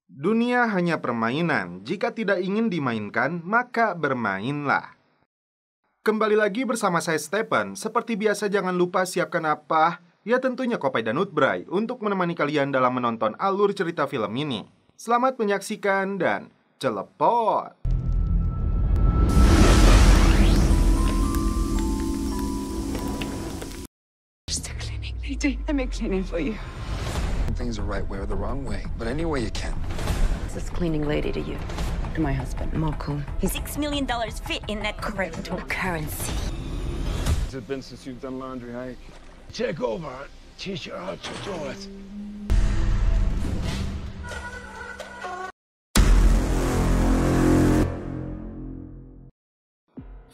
Dunia hanya permainan, jika tidak ingin dimainkan, maka bermainlah. Kembali lagi bersama saya Stephen. Seperti biasa jangan lupa siapkan apa? Ya tentunya kopi dan Nutbray untuk menemani kalian dalam menonton alur cerita film ini. Selamat menyaksikan dan celepot! Just a cleaning lady. I make cleaning for you. Things the right way or the wrong way, but any way you can. This cleaning lady to you. To my husband. Marco. $6 million fit in that cryptocurrency. Has it been since you've done laundry, Ike? Check over. Teach her how to do it.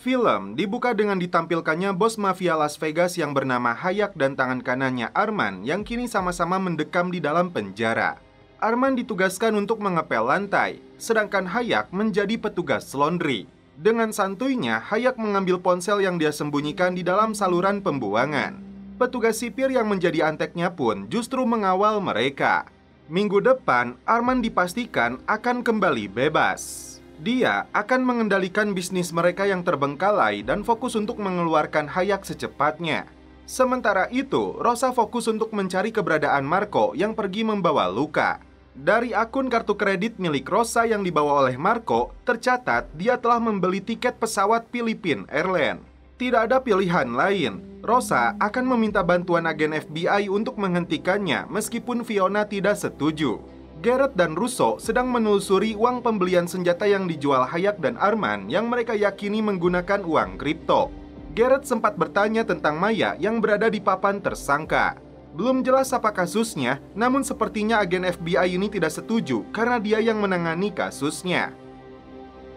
Film dibuka dengan ditampilkannya bos mafia Las Vegas yang bernama Hayak dan tangan kanannya Arman yang kini sama-sama mendekam di dalam penjara. Arman ditugaskan untuk mengepel lantai, sedangkan Hayak menjadi petugas laundry. Dengan santuinya, Hayak mengambil ponsel yang dia sembunyikan di dalam saluran pembuangan. Petugas sipir yang menjadi anteknya pun justru mengawal mereka. Minggu depan, Arman dipastikan akan kembali bebas. Dia akan mengendalikan bisnis mereka yang terbengkalai dan fokus untuk mengeluarkan Hayak secepatnya. Sementara itu, Rosa fokus untuk mencari keberadaan Marco yang pergi membawa luka. Dari akun kartu kredit milik Rosa yang dibawa oleh Marco, tercatat dia telah membeli tiket pesawat Philippine Airlines. Tidak ada pilihan lain. Rosa akan meminta bantuan agen FBI untuk menghentikannya meskipun Fiona tidak setuju. Garrett dan Russo sedang menelusuri uang pembelian senjata yang dijual Hayak dan Arman yang mereka yakini menggunakan uang kripto. Garrett sempat bertanya tentang Maya yang berada di papan tersangka. Belum jelas apa kasusnya, namun sepertinya agen FBI ini tidak setuju karena dia yang menangani kasusnya.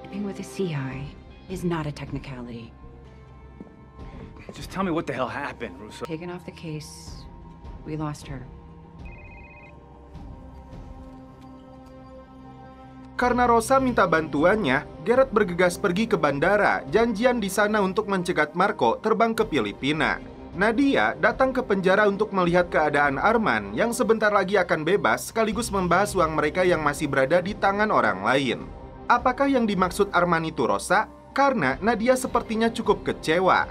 Sleeping with a CI is not a technicality. Just tell me what the hell happened, Russo. Taken off the case, we lost her. Karena Rosa minta bantuannya, Garrett bergegas pergi ke bandara, janjian di sana untuk mencegat Marco terbang ke Filipina. Nadia datang ke penjara untuk melihat keadaan Arman yang sebentar lagi akan bebas sekaligus membahas uang mereka yang masih berada di tangan orang lain. Apakah yang dimaksud Arman itu Rosa? Karena Nadia sepertinya cukup kecewa.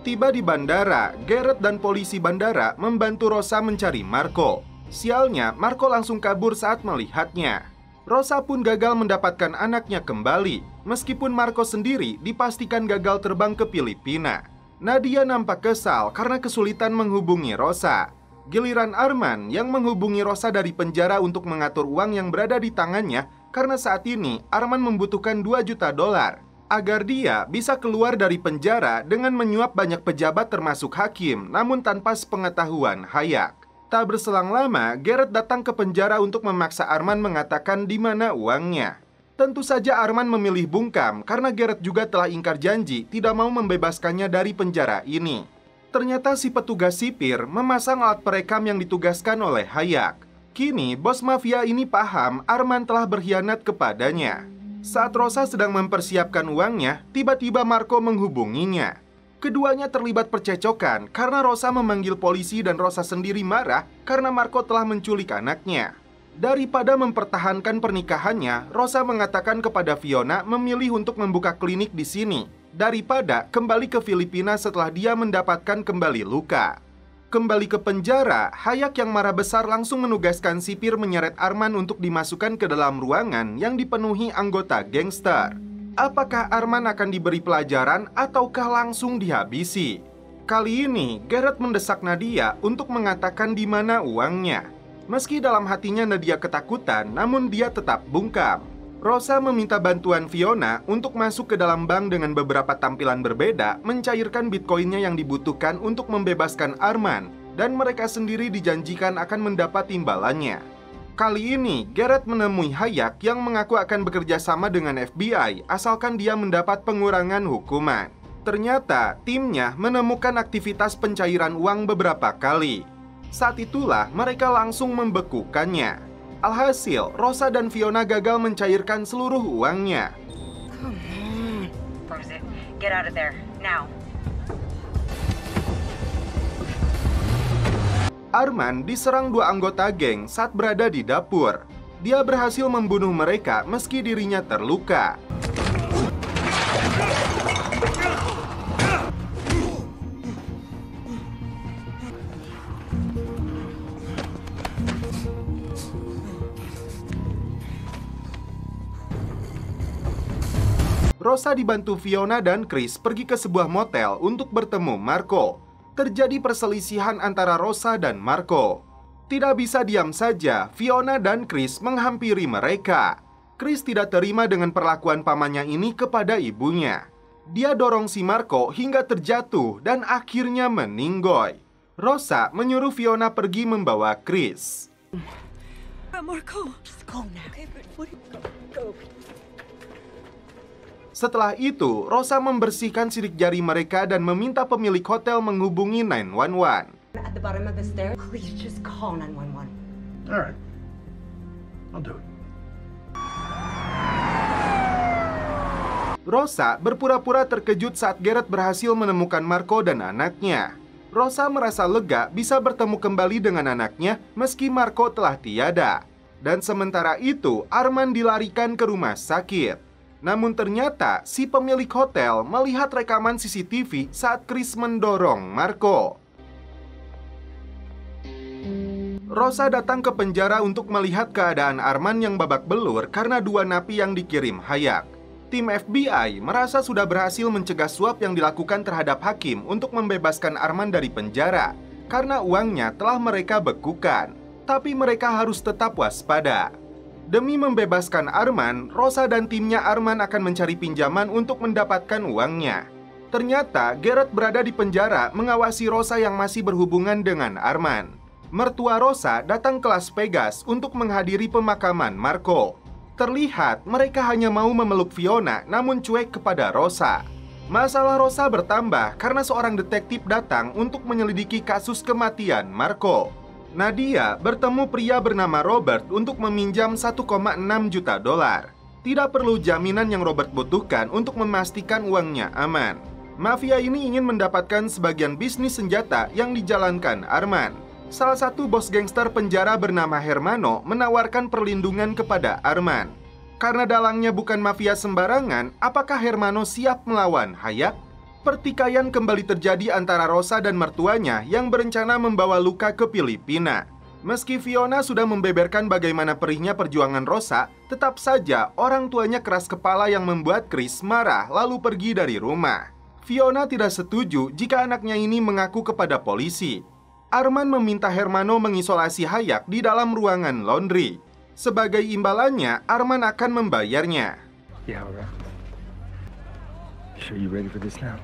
Tiba di bandara, Garrett dan polisi bandara membantu Rosa mencari Marco. Sialnya, Marco langsung kabur saat melihatnya. Rosa pun gagal mendapatkan anaknya kembali, meskipun Marco sendiri dipastikan gagal terbang ke Filipina. Nadia nampak kesal karena kesulitan menghubungi Rosa. Giliran Arman yang menghubungi Rosa dari penjara untuk mengatur uang yang berada di tangannya, karena saat ini Arman membutuhkan $2 juta agar dia bisa keluar dari penjara dengan menyuap banyak pejabat termasuk hakim, namun tanpa sepengetahuan Hayak. Tak berselang lama, Garrett datang ke penjara untuk memaksa Arman mengatakan di mana uangnya. Tentu saja Arman memilih bungkam karena Garrett juga telah ingkar janji tidak mau membebaskannya dari penjara ini. Ternyata si petugas sipir memasang alat perekam yang ditugaskan oleh Hayak. Kini, bos mafia ini paham Arman telah berkhianat kepadanya. Saat Rosa sedang mempersiapkan uangnya, tiba-tiba Marco menghubunginya. Keduanya terlibat percecokan karena Rosa memanggil polisi dan Rosa sendiri marah karena Marco telah menculik anaknya. Daripada mempertahankan pernikahannya, Rosa mengatakan kepada Fiona memilih untuk membuka klinik di sini daripada kembali ke Filipina setelah dia mendapatkan kembali luka. Kembali ke penjara, Hayak yang marah besar langsung menugaskan sipir menyeret Arman untuk dimasukkan ke dalam ruangan yang dipenuhi anggota gangster. Apakah Arman akan diberi pelajaran ataukah langsung dihabisi? Kali ini, Garrett mendesak Nadia untuk mengatakan di mana uangnya. Meski dalam hatinya Nadia ketakutan, namun dia tetap bungkam. Rosa meminta bantuan Fiona untuk masuk ke dalam bank dengan beberapa tampilan berbeda, mencairkan bitcoinnya yang dibutuhkan untuk membebaskan Arman, dan mereka sendiri dijanjikan akan mendapat imbalannya. Kali ini, Garrett menemui Hayak yang mengaku akan bekerja sama dengan FBI asalkan dia mendapat pengurangan hukuman. Ternyata, timnya menemukan aktivitas pencairan uang beberapa kali. Saat itulah mereka langsung membekukannya. Alhasil, Rosa dan Fiona gagal mencairkan seluruh uangnya. Get out of there, now. Arman diserang dua anggota geng saat berada di dapur. Dia berhasil membunuh mereka meski dirinya terluka. Rosa dibantu Fiona dan Chris pergi ke sebuah motel untuk bertemu Marco. Terjadi perselisihan antara Rosa dan Marco. Tidak bisa diam saja, Fiona dan Chris menghampiri mereka. Chris tidak terima dengan perlakuan pamannya ini kepada ibunya. Dia dorong si Marco hingga terjatuh dan akhirnya meninggoy. Rosa menyuruh Fiona pergi membawa Chris. Marco, just go now. Okay, but what do you go? Setelah itu, Rosa membersihkan sidik jari mereka dan meminta pemilik hotel menghubungi 911. At the bottom of the stairs, please just call 911. All right. I'll do it. Rosa berpura-pura terkejut saat Garrett berhasil menemukan Marco dan anaknya. Rosa merasa lega bisa bertemu kembali dengan anaknya meski Marco telah tiada. Dan sementara itu, Arman dilarikan ke rumah sakit. Namun ternyata si pemilik hotel melihat rekaman CCTV saat Chris mendorong Marco. Rosa datang ke penjara untuk melihat keadaan Arman yang babak belur karena 2 napi yang dikirim Hayek. Tim FBI merasa sudah berhasil mencegah suap yang dilakukan terhadap hakim untuk membebaskan Arman dari penjara karena uangnya telah mereka bekukan. Tapi mereka harus tetap waspada. Demi membebaskan Arman, Rosa dan timnya Arman akan mencari pinjaman untuk mendapatkan uangnya. Ternyata Garrett berada di penjara mengawasi Rosa yang masih berhubungan dengan Arman. Mertua Rosa datang ke Las Vegas untuk menghadiri pemakaman Marco. Terlihat mereka hanya mau memeluk Fiona namun cuek kepada Rosa. Masalah Rosa bertambah karena seorang detektif datang untuk menyelidiki kasus kematian Marco. Nadia bertemu pria bernama Robert untuk meminjam 1,6 juta dolar. Tidak perlu jaminan yang Robert butuhkan untuk memastikan uangnya aman. Mafia ini ingin mendapatkan sebagian bisnis senjata yang dijalankan Arman. Salah satu bos gangster penjara bernama Hermano menawarkan perlindungan kepada Arman. Karena dalangnya bukan mafia sembarangan, apakah Hermano siap melawan Hayek? Pertikaian kembali terjadi antara Rosa dan mertuanya yang berencana membawa Luka ke Filipina. Meski Fiona sudah membeberkan bagaimana perihnya perjuangan Rosa, tetap saja orang tuanya keras kepala yang membuat Chris marah lalu pergi dari rumah. Fiona tidak setuju jika anaknya ini mengaku kepada polisi. Arman meminta Hermano mengisolasi Hayek di dalam ruangan laundry. Sebagai imbalannya, Arman akan membayarnya. Yeah, all right. Sure you ready for this now?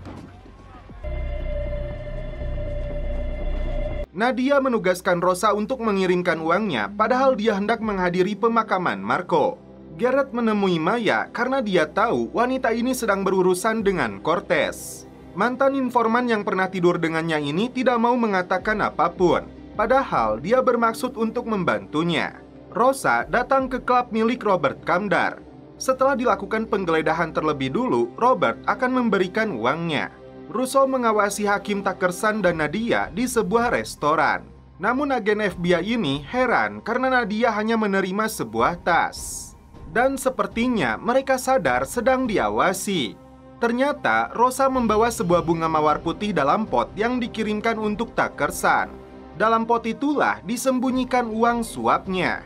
Nadia menugaskan Rosa untuk mengirimkan uangnya, padahal dia hendak menghadiri pemakaman Marco. Garrett menemui Maya karena dia tahu wanita ini sedang berurusan dengan Cortez. Mantan informan yang pernah tidur dengannya ini tidak mau mengatakan apapun, padahal dia bermaksud untuk membantunya. Rosa datang ke klub milik Robert Kamdar. Setelah dilakukan penggeledahan terlebih dulu, Robert akan memberikan uangnya. Russo mengawasi Hakim Takersan dan Nadia di sebuah restoran. Namun agen FBI ini heran karena Nadia hanya menerima sebuah tas. Dan sepertinya mereka sadar sedang diawasi. Ternyata Rosa membawa sebuah bunga mawar putih dalam pot yang dikirimkan untuk Takersan. Dalam pot itulah disembunyikan uang suapnya.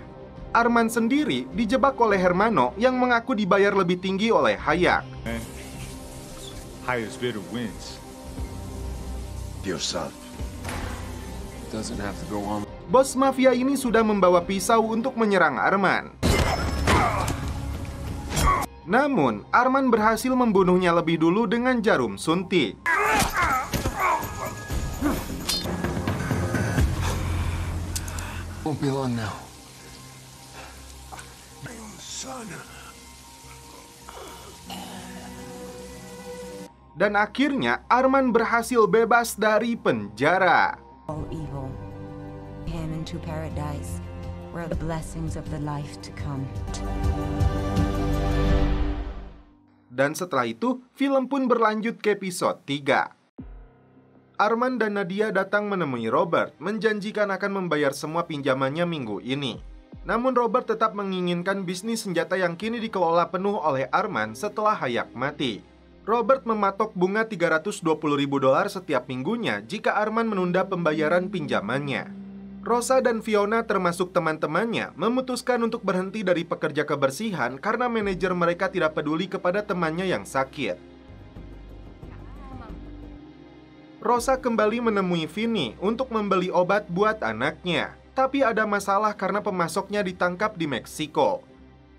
Arman sendiri dijebak oleh Hermano yang mengaku dibayar lebih tinggi oleh Hayek. Highest bidder wins. Yourself. Doesn't have to go on. Bos mafia ini sudah membawa pisau untuk menyerang Arman. Namun, Arman berhasil membunuhnya lebih dulu dengan jarum suntik. Won't be long now. Dan akhirnya Arman berhasil bebas dari penjara. All evil. Him into paradise, where the blessings of the life to come. Dan setelah itu, film pun berlanjut ke episode 3. Arman dan Nadia datang menemui Robert, menjanjikan akan membayar semua pinjamannya minggu ini. Namun Robert tetap menginginkan bisnis senjata yang kini dikelola penuh oleh Arman setelah Hayak mati. Robert mematok bunga $320.000 setiap minggunya jika Arman menunda pembayaran pinjamannya. Rosa dan Fiona termasuk teman-temannya memutuskan untuk berhenti dari pekerja kebersihan karena manajer mereka tidak peduli kepada temannya yang sakit. Rosa kembali menemui Vinny untuk membeli obat buat anaknya. Tapi ada masalah karena pemasoknya ditangkap di Meksiko.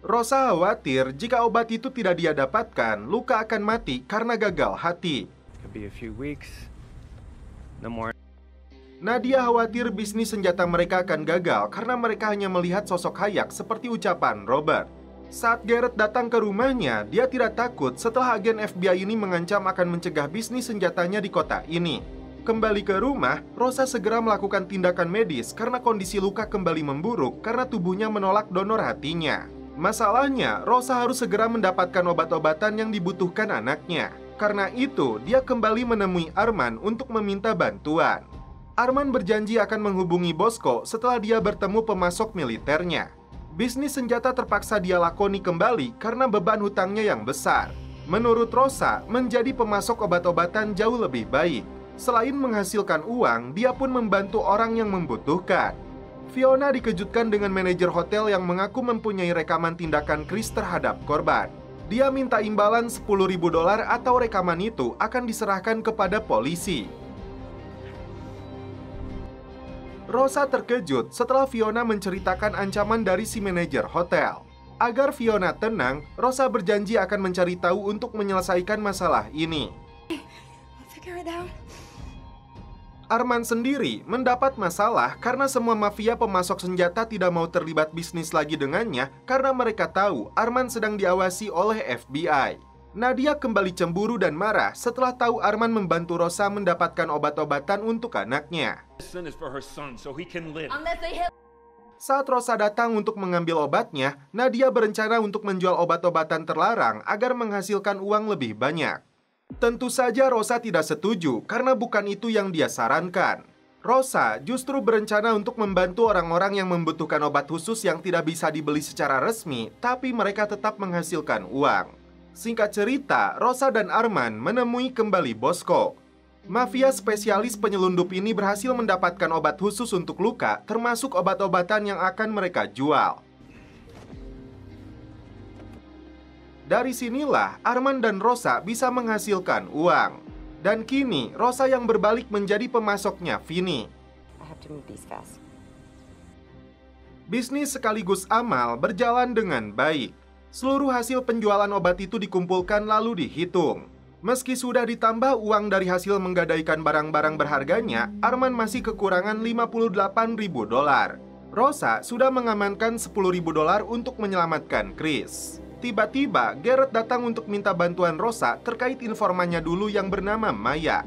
Rosa khawatir jika obat itu tidak dia dapatkan, Luka akan mati karena gagal hati. Nadia khawatir bisnis senjata mereka akan gagal karena mereka hanya melihat sosok Hayak seperti ucapan Robert. Saat Garrett datang ke rumahnya, dia tidak takut setelah agen FBI ini mengancam akan mencegah bisnis senjatanya di kota ini. Kembali ke rumah, Rosa segera melakukan tindakan medis karena kondisi Luka kembali memburuk karena tubuhnya menolak donor hatinya. Masalahnya, Rosa harus segera mendapatkan obat-obatan yang dibutuhkan anaknya. Karena itu, dia kembali menemui Arman untuk meminta bantuan. Arman berjanji akan menghubungi Bosco setelah dia bertemu pemasok militernya. Bisnis senjata terpaksa dia lakoni kembali karena beban hutangnya yang besar. Menurut Rosa, menjadi pemasok obat-obatan jauh lebih baik. Selain menghasilkan uang, dia pun membantu orang yang membutuhkan. Fiona dikejutkan dengan manajer hotel yang mengaku mempunyai rekaman tindakan Chris terhadap korban. Dia minta imbalan $10.000 atau rekaman itu akan diserahkan kepada polisi. Rosa terkejut setelah Fiona menceritakan ancaman dari si manajer hotel. Agar Fiona tenang, Rosa berjanji akan mencari tahu untuk menyelesaikan masalah ini. Arman sendiri mendapat masalah karena semua mafia pemasok senjata tidak mau terlibat bisnis lagi dengannya karena mereka tahu Arman sedang diawasi oleh FBI. Nadia kembali cemburu dan marah setelah tahu Arman membantu Rosa mendapatkan obat-obatan untuk anaknya. Saat Rosa datang untuk mengambil obatnya, Nadia berencana untuk menjual obat-obatan terlarang agar menghasilkan uang lebih banyak. Tentu saja Rosa tidak setuju karena bukan itu yang dia sarankan. Rosa justru berencana untuk membantu orang-orang yang membutuhkan obat khusus yang tidak bisa dibeli secara resmi, tapi mereka tetap menghasilkan uang. Singkat cerita, Rosa dan Arman menemui kembali Bosco. Mafia spesialis penyelundup ini berhasil mendapatkan obat khusus untuk luka, termasuk obat-obatan yang akan mereka jual. Dari sinilah Arman dan Rosa bisa menghasilkan uang. Dan kini Rosa yang berbalik menjadi pemasoknya Vinny. Bisnis sekaligus amal berjalan dengan baik. Seluruh hasil penjualan obat itu dikumpulkan lalu dihitung. Meski sudah ditambah uang dari hasil menggadaikan barang-barang berharganya, Arman masih kekurangan $58.000. Rosa sudah mengamankan $10.000 untuk menyelamatkan Chris. Tiba-tiba, Garrett datang untuk minta bantuan Rosa terkait informannya dulu yang bernama Maya.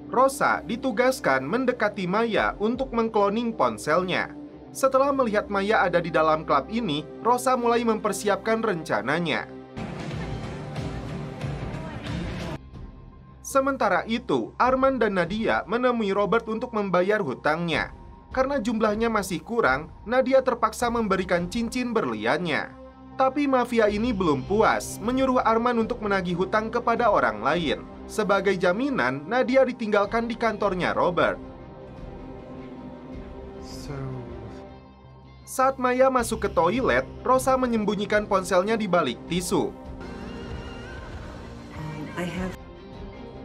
Rosa ditugaskan mendekati Maya untuk mengkloning ponselnya. Setelah melihat Maya ada di dalam klub ini, Rosa mulai mempersiapkan rencananya. Sementara itu, Arman dan Nadia menemui Robert untuk membayar hutangnya. Karena jumlahnya masih kurang, Nadia terpaksa memberikan cincin berliannya. Tapi mafia ini belum puas, menyuruh Arman untuk menagih hutang kepada orang lain. Sebagai jaminan, Nadia ditinggalkan di kantornya Robert. Saat Maya masuk ke toilet, Rosa menyembunyikan ponselnya di balik tisu.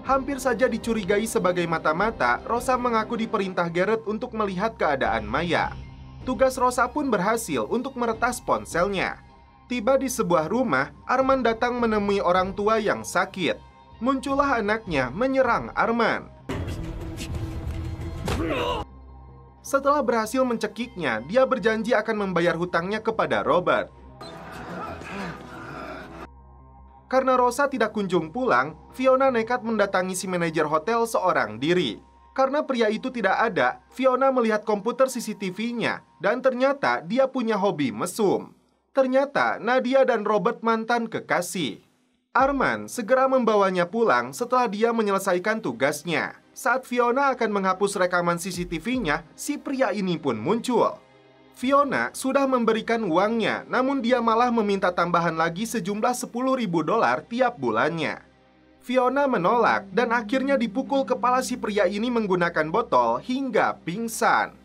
Hampir saja dicurigai sebagai mata-mata, Rosa mengaku diperintah Garrett untuk melihat keadaan Maya. Tugas Rosa pun berhasil untuk meretas ponselnya. Tiba di sebuah rumah, Arman datang menemui orang tua yang sakit. Muncullah anaknya menyerang Arman. Setelah berhasil mencekiknya, dia berjanji akan membayar hutangnya kepada Robert. Karena Rosa tidak kunjung pulang, Fiona nekat mendatangi si manajer hotel seorang diri. Karena pria itu tidak ada, Fiona melihat komputer CCTV-nya, dan ternyata dia punya hobi mesum. Ternyata Nadia dan Robert mantan kekasih. Arman segera membawanya pulang setelah dia menyelesaikan tugasnya. Saat Fiona akan menghapus rekaman CCTV-nya, si pria ini pun muncul. Fiona sudah memberikan uangnya, namun dia malah meminta tambahan lagi sejumlah $10.000 tiap bulannya. Fiona menolak dan akhirnya dipukul kepala si pria ini menggunakan botol hingga pingsan.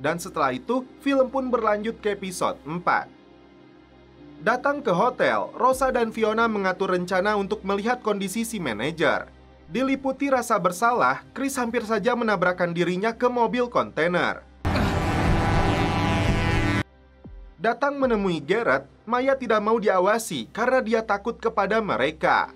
Dan setelah itu, film pun berlanjut ke episode 4. Datang ke hotel, Rosa dan Fiona mengatur rencana untuk melihat kondisi si manajer. Diliputi rasa bersalah, Chris hampir saja menabrakkan dirinya ke mobil kontainer. Datang menemui Garrett, Maya tidak mau diawasi karena dia takut kepada mereka.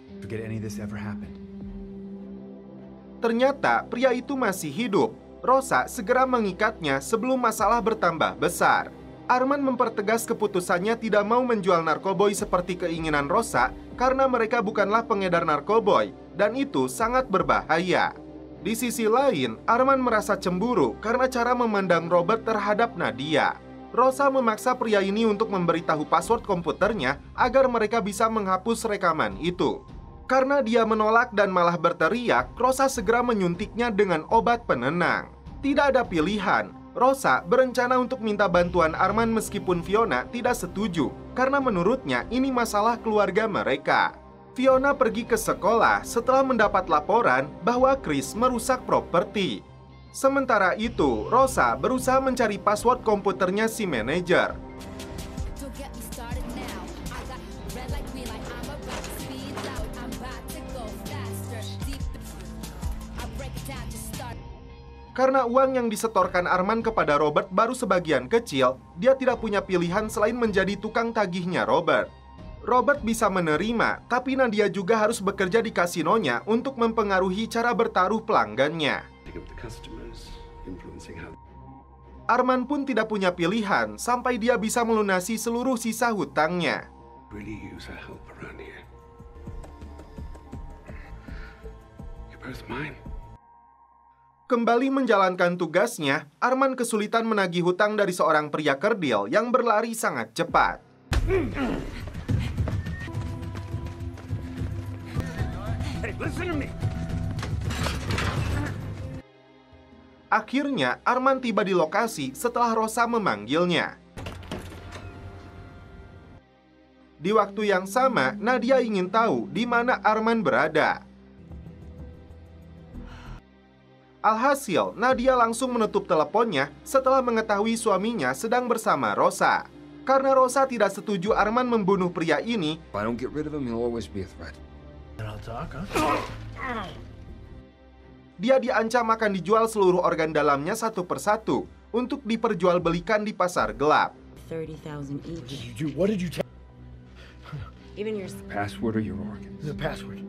Ternyata pria itu masih hidup. Rosa segera mengikatnya sebelum masalah bertambah besar. Arman mempertegas keputusannya tidak mau menjual narkoboy seperti keinginan Rosa karena mereka bukanlah pengedar narkoboy dan itu sangat berbahaya. Di sisi lain, Arman merasa cemburu karena cara memandang Robert terhadap Nadia. Rosa memaksa pria ini untuk memberitahu password komputernya agar mereka bisa menghapus rekaman itu. Karena dia menolak dan malah berteriak, Rosa segera menyuntiknya dengan obat penenang. Tidak ada pilihan. Rosa berencana untuk minta bantuan Arman meskipun Fiona tidak setuju, karena menurutnya ini masalah keluarga mereka. Fiona pergi ke sekolah setelah mendapat laporan bahwa Chris merusak properti. Sementara itu, Rosa berusaha mencari password komputernya si manajer. Karena uang yang disetorkan Arman kepada Robert baru sebagian kecil, dia tidak punya pilihan selain menjadi tukang tagihnya Robert. Robert bisa menerima, tapi Nadia juga harus bekerja di kasinonya untuk mempengaruhi cara bertaruh pelanggannya. Arman pun tidak punya pilihan sampai dia bisa melunasi seluruh sisa hutangnya. Kembali menjalankan tugasnya, Arman kesulitan menagih hutang dari seorang pria kerdil yang berlari sangat cepat. Akhirnya, Arman tiba di lokasi setelah Rosa memanggilnya. Di waktu yang sama, Nadia ingin tahu di mana Arman berada. Alhasil, Nadia langsung menutup teleponnya setelah mengetahui suaminya sedang bersama Rosa. Karena Rosa tidak setuju Arman membunuh pria ini, dia diancam akan dijual seluruh organ dalamnya satu persatu untuk diperjualbelikan di pasar gelap. 30,000 each. What did you tell? Even your Password or your organs? The password.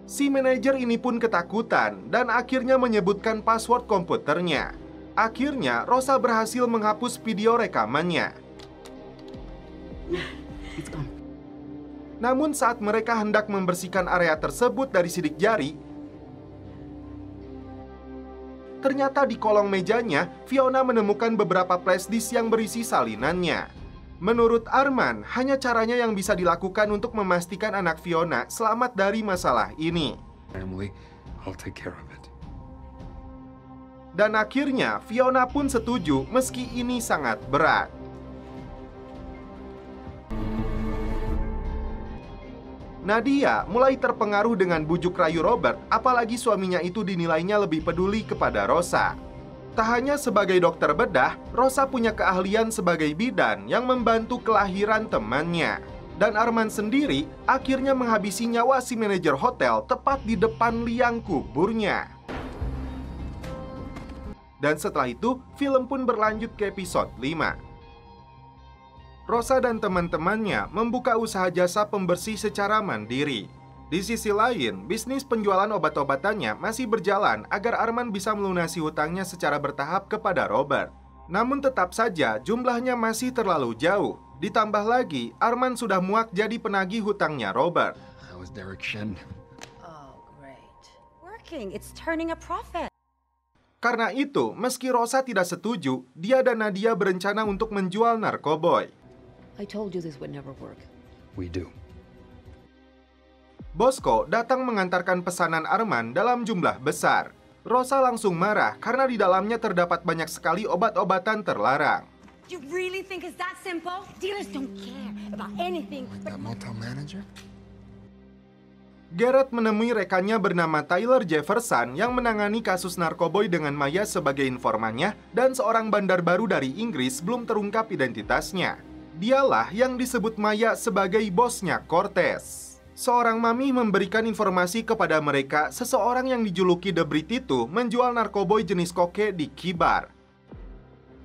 Si manajer ini pun ketakutan dan akhirnya menyebutkan password komputernya. Akhirnya, Rosa berhasil menghapus video rekamannya. Namun saat mereka hendak membersihkan area tersebut dari sidik jari, ternyata di kolong mejanya, Fiona menemukan beberapa flashdisk yang berisi salinannya. Menurut Arman, hanya caranya yang bisa dilakukan untuk memastikan anak Fiona selamat dari masalah ini. Family, I'll take care of it. Dan akhirnya, Fiona pun setuju meski ini sangat berat. Nadia mulai terpengaruh dengan bujuk rayu Robert, apalagi suaminya itu dinilainya lebih peduli kepada Rosa. Tak hanya sebagai dokter bedah, Rosa punya keahlian sebagai bidan yang membantu kelahiran temannya. Dan Arman sendiri akhirnya menghabisi nyawa si manajer hotel tepat di depan liang kuburnya. Dan setelah itu, film pun berlanjut ke episode 5. Rosa dan teman-temannya membuka usaha jasa pembersih secara mandiri. Di sisi lain, bisnis penjualan obat-obatannya masih berjalan agar Arman bisa melunasi hutangnya secara bertahap kepada Robert. Namun tetap saja jumlahnya masih terlalu jauh. Ditambah lagi, Arman sudah muak jadi penagih hutangnya Robert. That was Derek Shen. Oh, great. Working. It's turning a profit. Karena itu, meski Rosa tidak setuju, dia dan Nadia berencana untuk menjual narkoboy. I told you this would never work. We do. Bosco datang mengantarkan pesanan Arman dalam jumlah besar. Rosa langsung marah karena di dalamnya terdapat banyak sekali obat-obatan terlarang. You really think it's that simple? Dealers don't care about anything. That motel manager? Garrett menemui rekannya bernama Tyler Jefferson yang menangani kasus narkoboy dengan Maya sebagai informannya dan seorang bandar baru dari Inggris belum terungkap identitasnya. Dialah yang disebut Maya sebagai bosnya Cortez. Seorang mami memberikan informasi kepada mereka seseorang yang dijuluki The Brit itu menjual narkoboy jenis koke di Kibar.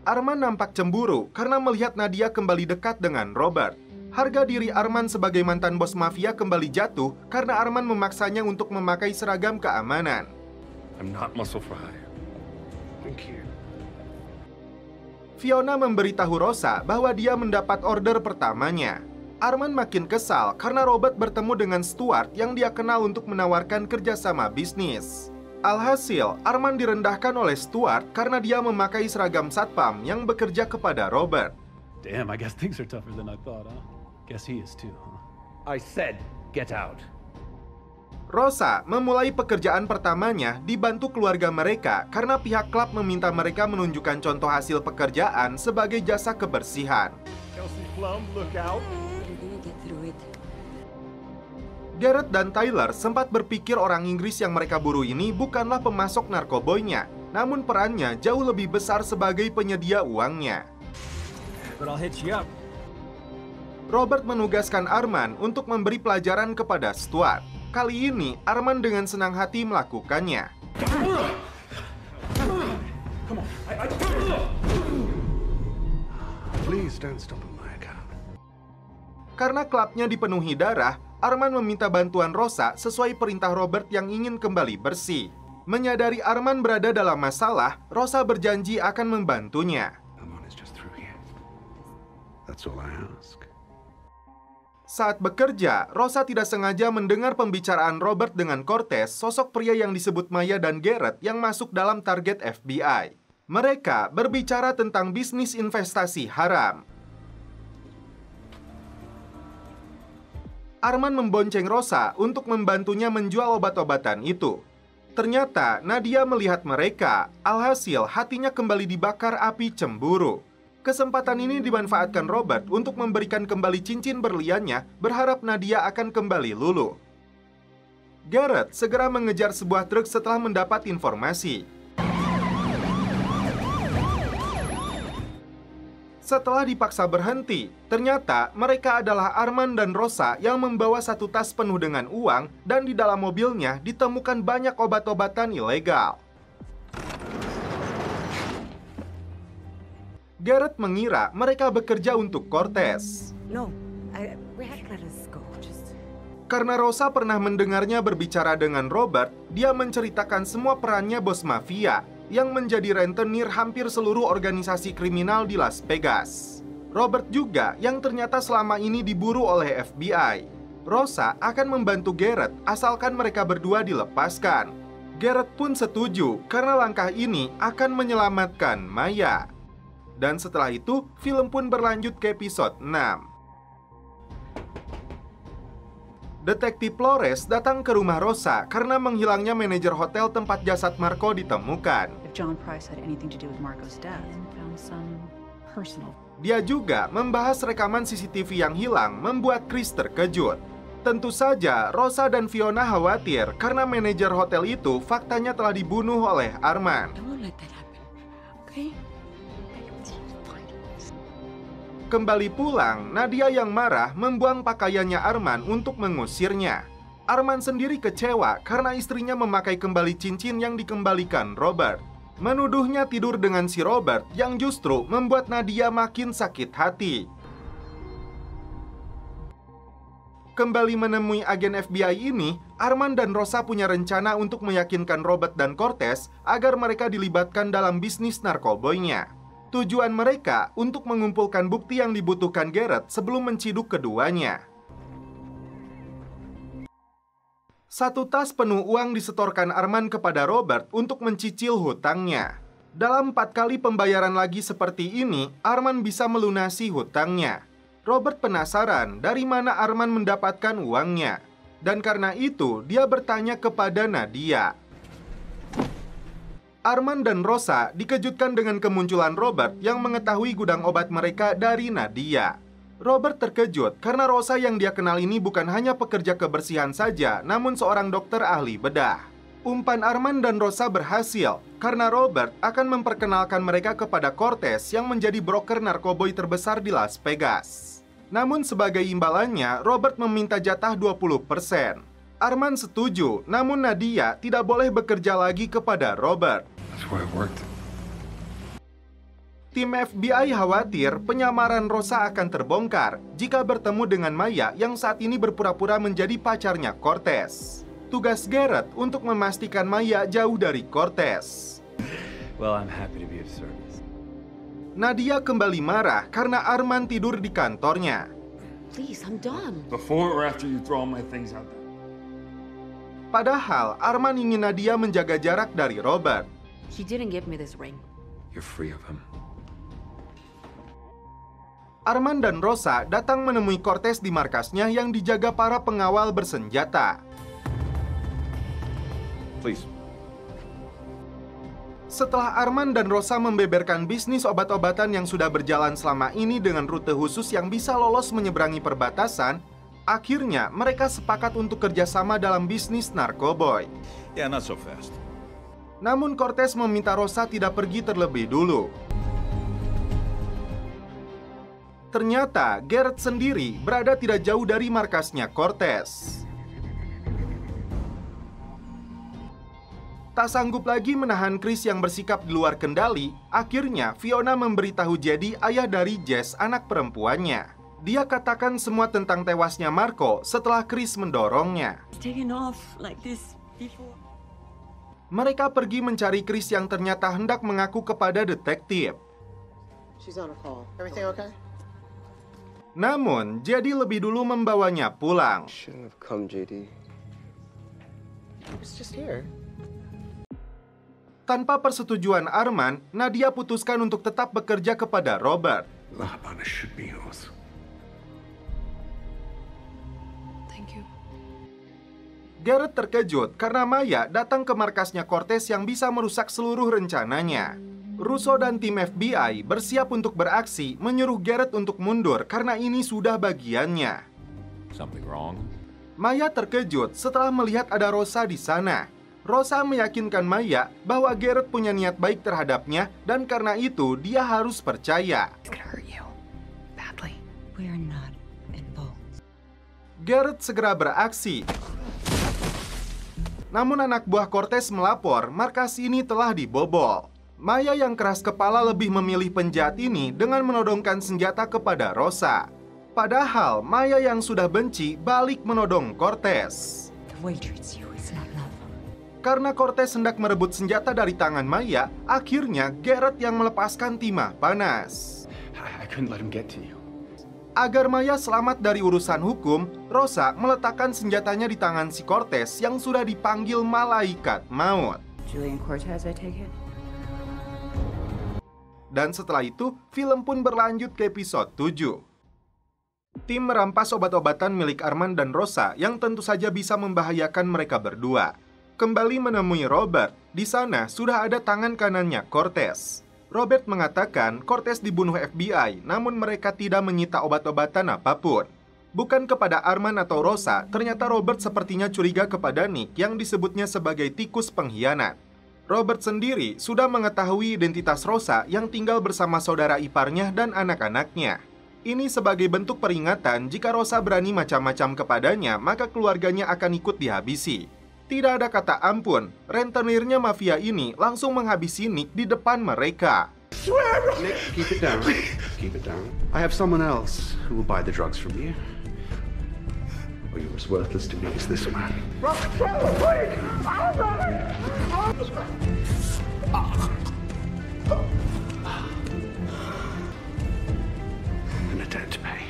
Arman nampak cemburu karena melihat Nadia kembali dekat dengan Robert. Harga diri Arman sebagai mantan bos mafia kembali jatuh karena Arman memaksanya untuk memakai seragam keamanan. I'm not muscle for hire. Thank you. Fiona memberitahu Rosa bahwa dia mendapat order pertamanya. Arman makin kesal karena Robert bertemu dengan Stuart yang dia kenal untuk menawarkan kerjasama bisnis. Alhasil, Arman direndahkan oleh Stuart karena dia memakai seragam satpam yang bekerja kepada Robert. Damn, I guess things are tougher than I thought, huh? Guess he is too, huh? I said, get out. Rosa memulai pekerjaan pertamanya dibantu keluarga mereka karena pihak klub meminta mereka menunjukkan contoh hasil pekerjaan sebagai jasa kebersihan. Kelsey Plum, look out. Garrett dan Tyler sempat berpikir orang Inggris yang mereka buru ini bukanlah pemasok narkoboynya, namun perannya jauh lebih besar sebagai penyedia uangnya. But I'll hit you up. Robert menugaskan Arman untuk memberi pelajaran kepada Stuart. Kali ini, Arman dengan senang hati melakukannya. Please don't stop at my account. Karena klubnya dipenuhi darah, Arman meminta bantuan Rosa sesuai perintah Robert yang ingin kembali bersih. Menyadari Arman berada dalam masalah, Rosa berjanji akan membantunya. Saat bekerja, Rosa tidak sengaja mendengar pembicaraan Robert dengan Cortez, sosok pria yang disebut Maya dan Garrett yang masuk dalam target FBI. Mereka berbicara tentang bisnis investasi haram. Arman membonceng Rosa untuk membantunya menjual obat-obatan itu. Ternyata Nadia melihat mereka, alhasil hatinya kembali dibakar api cemburu. Kesempatan ini dimanfaatkan Robert untuk memberikan kembali cincin berliannya, berharap Nadia akan kembali luluh. Garrett segera mengejar sebuah truk setelah mendapat informasi. Setelah dipaksa berhenti, ternyata mereka adalah Arman dan Rosa yang membawa satu tas penuh dengan uang dan di dalam mobilnya ditemukan banyak obat-obatan ilegal. Garrett mengira mereka bekerja untuk Cortez. Karena Rosa pernah mendengarnya berbicara dengan Robert, dia menceritakan semua perannya bos mafia yang menjadi rentenir hampir seluruh organisasi kriminal di Las Vegas. Robert juga yang ternyata selama ini diburu oleh FBI. Rosa akan membantu Garrett asalkan mereka berdua dilepaskan. Garrett pun setuju karena langkah ini akan menyelamatkan Maya. Dan setelah itu, film pun berlanjut ke episode 6. Detektif Flores datang ke rumah Rosa karena menghilangnya manajer hotel tempat jasad Marco ditemukan. John Price had anything to do with Marco's death and found some personal. Dia juga membahas rekaman CCTV yang hilang membuat Chris terkejut. Tentu saja Rosa dan Fiona khawatir karena manajer hotel itu faktanya telah dibunuh oleh Arman. Kembali pulang, Nadia yang marah membuang pakaiannya Arman untuk mengusirnya. Arman sendiri kecewa karena istrinya memakai kembali cincin yang dikembalikan Robert. Menuduhnya tidur dengan si Robert yang justru membuat Nadia makin sakit hati. Kembali menemui agen FBI ini, Arman dan Rosa punya rencana untuk meyakinkan Robert dan Cortez agar mereka dilibatkan dalam bisnis narkoboynya. Tujuan mereka untuk mengumpulkan bukti yang dibutuhkan Garrett sebelum menciduk keduanya. Satu tas penuh uang disetorkan Arman kepada Robert untuk mencicil hutangnya. Dalam 4 kali pembayaran lagi seperti ini, Arman bisa melunasi hutangnya. Robert penasaran dari mana Arman mendapatkan uangnya. Dan karena itu, dia bertanya kepada Nadia. Arman dan Rosa dikejutkan dengan kemunculan Robert yang mengetahui gudang obat mereka dari Nadia. Robert terkejut karena Rosa yang dia kenal ini bukan hanya pekerja kebersihan saja, namun seorang dokter ahli bedah. Umpan Arman dan Rosa berhasil karena Robert akan memperkenalkan mereka kepada Cortez yang menjadi broker narkoboy terbesar di Las Vegas. Namun sebagai imbalannya, Robert meminta jatah 20%. Arman setuju, namun Nadia tidak boleh bekerja lagi kepada Robert. That's why it worked. Tim FBI khawatir penyamaran Rosa akan terbongkar jika bertemu dengan Maya yang saat ini berpura-pura menjadi pacarnya Cortez. Tugas Garrett untuk memastikan Maya jauh dari Cortez. Well, I'm happy to be of service. Nadia kembali marah karena Arman tidur di kantornya. Please, I'm done. Before or after you throw all my things out there? Padahal Arman ingin Nadia menjaga jarak dari Robert. He didn't give me this ring. You're free of him. Arman dan Rosa datang menemui Cortez di markasnya yang dijaga para pengawal bersenjata. Please. Setelah Arman dan Rosa membeberkan bisnis obat-obatan yang sudah berjalan selama ini dengan rute khusus yang bisa lolos menyeberangi perbatasan, akhirnya mereka sepakat untuk kerjasama dalam bisnis narkoboy. Yeah, not so fast. Namun Cortez meminta Rosa tidak pergi terlebih dulu. Ternyata Garrett sendiri berada tidak jauh dari markasnya Cortez. Tak sanggup lagi menahan Chris yang bersikap di luar kendali, akhirnya Fiona memberitahu Jedi, ayah dari Jess, anak perempuannya. Dia katakan semua tentang tewasnya Marco setelah Chris mendorongnya. Taken off like this before. Mereka pergi mencari Chris yang ternyata hendak mengaku kepada detektif. She's on a call. Everything okay? Namun, Jedi lebih dulu membawanya pulang. Shouldn't have come, JD. I was just here. Tanpa persetujuan Arman, Nadia putuskan untuk tetap bekerja kepada Robert. Thank you. Garrett terkejut karena Maya datang ke markasnya Cortez yang bisa merusak seluruh rencananya. Russo dan tim FBI bersiap untuk beraksi, menyuruh Garrett untuk mundur karena ini sudah bagiannya. Something wrong? Maya terkejut setelah melihat ada Rosa di sana. Rosa meyakinkan Maya bahwa Garrett punya niat baik terhadapnya dan karena itu dia harus percaya. It's gonna hurt you badly. We're not involved. Garrett segera beraksi. Namun anak buah Cortez melapor markas ini telah dibobol. Maya yang keras kepala lebih memilih penjahat ini dengan menodongkan senjata kepada Rosa. Padahal Maya yang sudah benci balik menodong Cortez. The way he treats you is not love. Karena Cortez hendak merebut senjata dari tangan Maya, akhirnya Garrett yang melepaskan timah panas. I couldn't let him get to you. Agar Maya selamat dari urusan hukum, Rosa meletakkan senjatanya di tangan si Cortez yang sudah dipanggil malaikat maut. Julian Cortez, I take it? Dan setelah itu, film pun berlanjut ke episode 7. Tim merampas obat-obatan milik Arman dan Rosa yang tentu saja bisa membahayakan mereka berdua. Kembali menemui Robert, di sana sudah ada tangan kanannya Cortez. Robert mengatakan Cortez dibunuh FBI, namun mereka tidak menyita obat-obatan apapun. Bukan kepada Arman atau Rosa, ternyata Robert sepertinya curiga kepada Nick yang disebutnya sebagai tikus pengkhianat. Robert sendiri sudah mengetahui identitas Rosa yang tinggal bersama saudara iparnya dan anak-anaknya. Ini sebagai bentuk peringatan jika Rosa berani macam-macam kepadanya, maka keluarganya akan ikut dihabisi. Tidak ada kata ampun, rentenirnya mafia ini langsung menghabisi Nick di depan mereka. Nick, keep it down. Keep it down. I have someone else who will buy the drugs from you. Or you're as worthless to me as this man. And a debt to pay.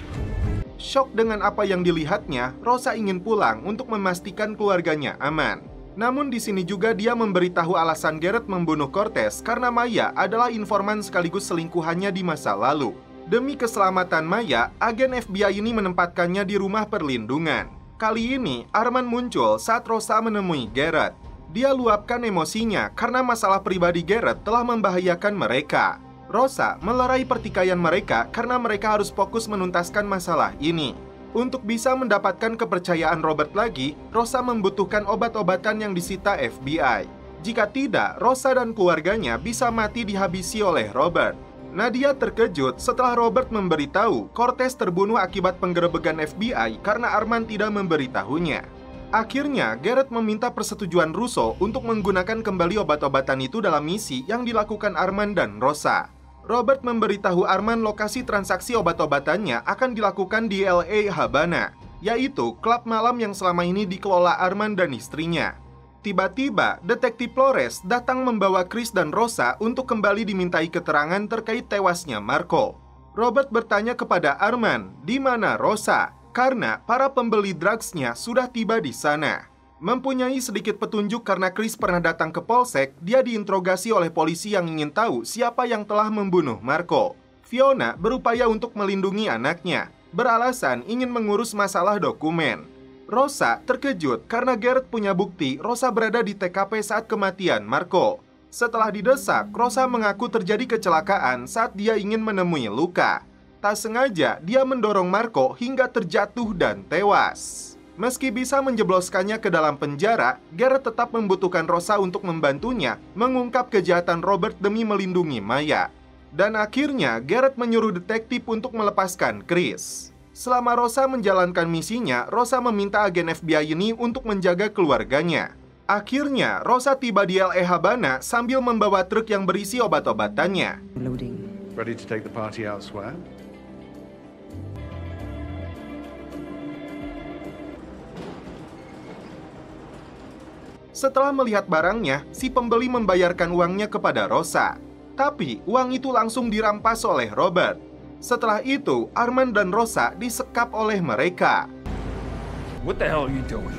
Syok dengan apa yang dilihatnya, Rosa ingin pulang untuk memastikan keluarganya aman. Namun di sini juga dia memberitahu alasan Garrett membunuh Cortez karena Maya adalah informan sekaligus selingkuhannya di masa lalu. Demi keselamatan Maya, agen FBI ini menempatkannya di rumah perlindungan. Kali ini, Arman muncul saat Rosa menemui Garrett. Dia luapkan emosinya karena masalah pribadi Garrett telah membahayakan mereka. Rosa melerai pertikaian mereka karena mereka harus fokus menuntaskan masalah ini. Untuk bisa mendapatkan kepercayaan Robert lagi, Rosa membutuhkan obat-obatan yang disita FBI. Jika tidak, Rosa dan keluarganya bisa mati dihabisi oleh Robert. Nadia terkejut setelah Robert memberitahu Cortez terbunuh akibat penggerebekan FBI karena Arman tidak memberitahunya. Akhirnya, Garrett meminta persetujuan Russo untuk menggunakan kembali obat-obatan itu dalam misi yang dilakukan Arman dan Rosa. Robert memberitahu Arman lokasi transaksi obat-obatannya akan dilakukan di LA Habana, yaitu klub malam yang selama ini dikelola Arman dan istrinya. Tiba-tiba, Detektif Flores datang membawa Chris dan Rosa untuk kembali dimintai keterangan terkait tewasnya Marco. Robert bertanya kepada Arman, di mana Rosa? Karena para pembeli drugsnya sudah tiba di sana. Mempunyai sedikit petunjuk karena Chris pernah datang ke polsek, dia diinterogasi oleh polisi yang ingin tahu siapa yang telah membunuh Marco. Fiona berupaya untuk melindungi anaknya, beralasan ingin mengurus masalah dokumen. Rosa terkejut karena Garrett punya bukti Rosa berada di TKP saat kematian Marco. Setelah didesak, Rosa mengaku terjadi kecelakaan saat dia ingin menemui luka. Tak sengaja, dia mendorong Marco hingga terjatuh dan tewas. Meski bisa menjebloskannya ke dalam penjara, Garrett tetap membutuhkan Rosa untuk membantunya mengungkap kejahatan Robert demi melindungi Maya. Dan akhirnya, Garrett menyuruh detektif untuk melepaskan Chris. Selama Rosa menjalankan misinya, Rosa meminta agen FBI ini untuk menjaga keluarganya. Akhirnya, Rosa tiba di LA Habana sambil membawa truk yang berisi obat-obatannya. Ready to take the party elsewhere? Setelah melihat barangnya, si pembeli membayarkan uangnya kepada Rosa. Tapi, uang itu langsung dirampas oleh Robert. Setelah itu, Arman dan Rosa disekap oleh mereka. What the hell are you doing?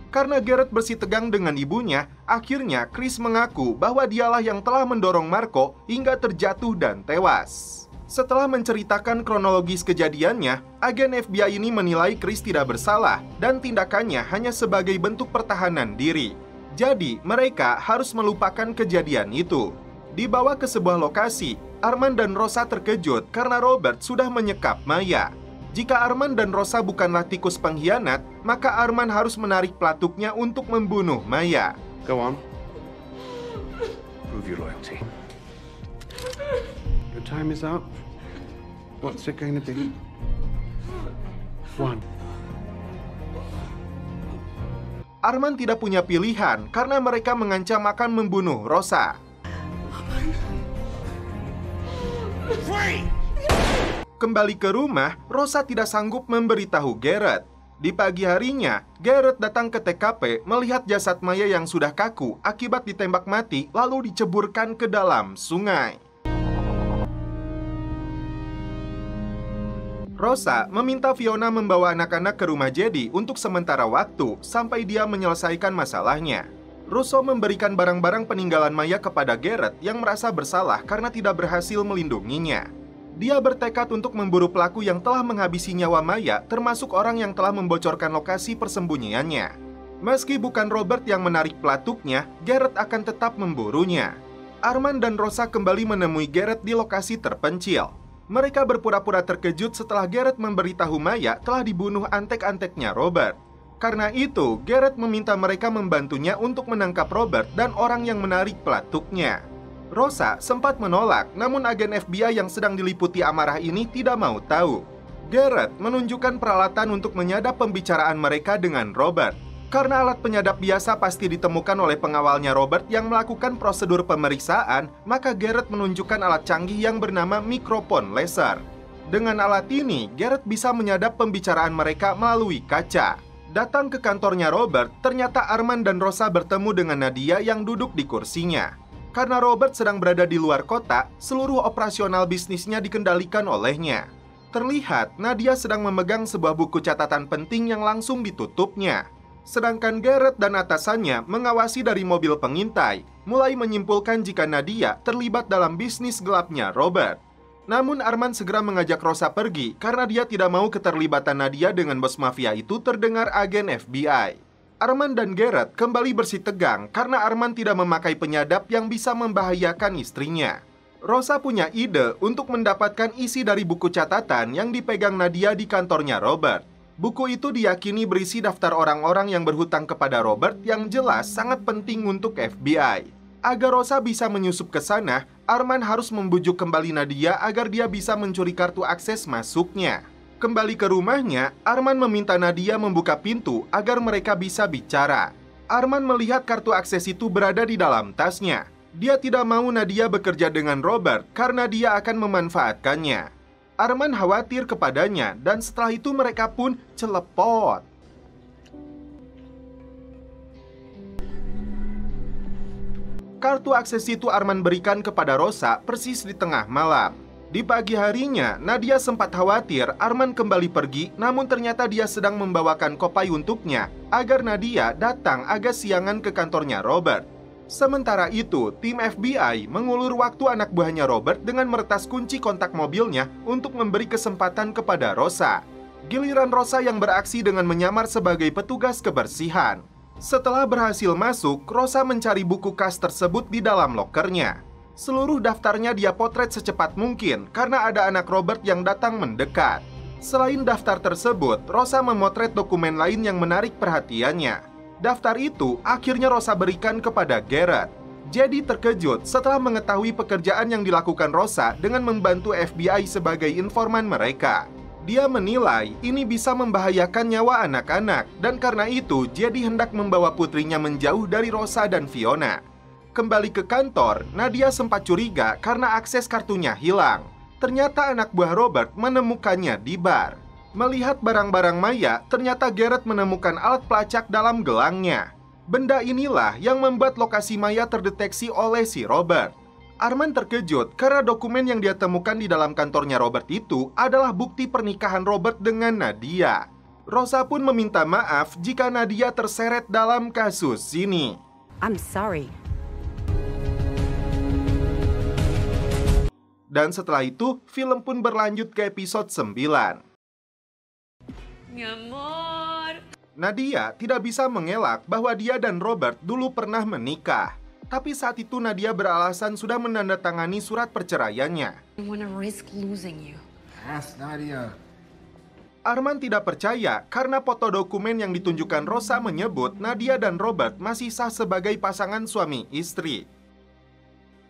Karena Garrett bersitegang dengan ibunya, akhirnya Chris mengaku bahwa dialah yang telah mendorong Marco hingga terjatuh dan tewas. Setelah menceritakan kronologis kejadiannya, agen FBI ini menilai Chris tidak bersalah dan tindakannya hanya sebagai bentuk pertahanan diri. Jadi, mereka harus melupakan kejadian itu. Dibawa ke sebuah lokasi, Arman dan Rosa terkejut karena Robert sudah menyekap Maya. Jika Arman dan Rosa bukanlah tikus pengkhianat, maka Arman harus menarik pelatuknya untuk membunuh Maya. Go on. Prove your loyalty. Your time is up. What's it going to be? One. Arman tidak punya pilihan karena mereka mengancam akan membunuh Rosa. Kembali ke rumah, Rosa tidak sanggup memberitahu Garrett. Di pagi harinya, Garrett datang ke TKP melihat jasad Maya yang sudah kaku akibat ditembak mati lalu diceburkan ke dalam sungai. Rosa meminta Fiona membawa anak-anak ke rumah Jedi untuk sementara waktu sampai dia menyelesaikan masalahnya. Russo memberikan barang-barang peninggalan Maya kepada Garrett yang merasa bersalah karena tidak berhasil melindunginya. Dia bertekad untuk memburu pelaku yang telah menghabisi nyawa Maya, termasuk orang yang telah membocorkan lokasi persembunyiannya. Meski bukan Robert yang menarik pelatuknya, Garrett akan tetap memburunya. Arman dan Rosa kembali menemui Garrett di lokasi terpencil. Mereka berpura-pura terkejut setelah Garrett memberitahu Maya telah dibunuh antek-anteknya Robert. Karena itu, Garrett meminta mereka membantunya untuk menangkap Robert dan orang yang menarik pelatuknya. Rosa sempat menolak, namun agen FBI yang sedang diliputi amarah ini tidak mau tahu. Garrett menunjukkan peralatan untuk menyadap pembicaraan mereka dengan Robert. Karena alat penyadap biasa pasti ditemukan oleh pengawalnya Robert yang melakukan prosedur pemeriksaan, maka Garrett menunjukkan alat canggih yang bernama mikrofon laser. Dengan alat ini, Garrett bisa menyadap pembicaraan mereka melalui kaca. Datang ke kantornya Robert, ternyata Arman dan Rosa bertemu dengan Nadia yang duduk di kursinya. Karena Robert sedang berada di luar kota, seluruh operasional bisnisnya dikendalikan olehnya. Terlihat, Nadia sedang memegang sebuah buku catatan penting yang langsung ditutupnya. Sedangkan Garrett dan atasannya mengawasi dari mobil pengintai, mulai menyimpulkan jika Nadia terlibat dalam bisnis gelapnya Robert. Namun Arman segera mengajak Rosa pergi karena dia tidak mau keterlibatan Nadia dengan bos mafia itu terdengar agen FBI. Arman dan Garrett kembali bersitegang karena Arman tidak memakai penyadap yang bisa membahayakan istrinya. Rosa punya ide untuk mendapatkan isi dari buku catatan yang dipegang Nadia di kantornya Robert. Buku itu diyakini berisi daftar orang-orang yang berhutang kepada Robert yang jelas sangat penting untuk FBI. Agar Rosa bisa menyusup ke sana, Arman harus membujuk kembali Nadia agar dia bisa mencuri kartu akses masuknya. Kembali ke rumahnya, Arman meminta Nadia membuka pintu agar mereka bisa bicara. Arman melihat kartu akses itu berada di dalam tasnya. Dia tidak mau Nadia bekerja dengan Robert karena dia akan memanfaatkannya. Arman khawatir kepadanya dan setelah itu mereka pun celepot. Kartu akses itu Arman berikan kepada Rosa persis di tengah malam. Di pagi harinya, Nadia sempat khawatir Arman kembali pergi, namun ternyata dia sedang membawakan kopai untuknya agar Nadia datang agak siangan ke kantornya Robert. Sementara itu, tim FBI mengulur waktu anak buahnya Robert dengan meretas kunci kontak mobilnya untuk memberi kesempatan kepada Rosa. Giliran Rosa yang beraksi dengan menyamar sebagai petugas kebersihan. Setelah berhasil masuk, Rosa mencari buku kas tersebut di dalam lokernya. Seluruh daftarnya dia potret secepat mungkin karena ada anak Robert yang datang mendekat. Selain daftar tersebut, Rosa memotret dokumen lain yang menarik perhatiannya. Daftar itu akhirnya Rosa berikan kepada Garrett. Jadi terkejut setelah mengetahui pekerjaan yang dilakukan Rosa dengan membantu FBI sebagai informan mereka. Dia menilai ini bisa membahayakan nyawa anak-anak dan karena itu jadi hendak membawa putrinya menjauh dari Rosa dan Fiona. Kembali ke kantor, Nadia sempat curiga karena akses kartunya hilang. Ternyata anak buah Robert menemukannya di bar. Melihat barang-barang Maya, ternyata Garrett menemukan alat pelacak dalam gelangnya. Benda inilah yang membuat lokasi Maya terdeteksi oleh si Robert. Arman terkejut karena dokumen yang dia temukan di dalam kantornya Robert itu adalah bukti pernikahan Robert dengan Nadia. Rosa pun meminta maaf jika Nadia terseret dalam kasus ini. I'm sorry. Dan setelah itu, film pun berlanjut ke episode 9. Mi amor. Nadia tidak bisa mengelak bahwa dia dan Robert dulu pernah menikah. Tapi saat itu Nadia beralasan sudah menandatangani surat perceraiannya. I wanna risk losing you. Ask Nadia. Arman tidak percaya karena foto dokumen yang ditunjukkan Rosa menyebut Nadia dan Robert masih sah sebagai pasangan suami istri.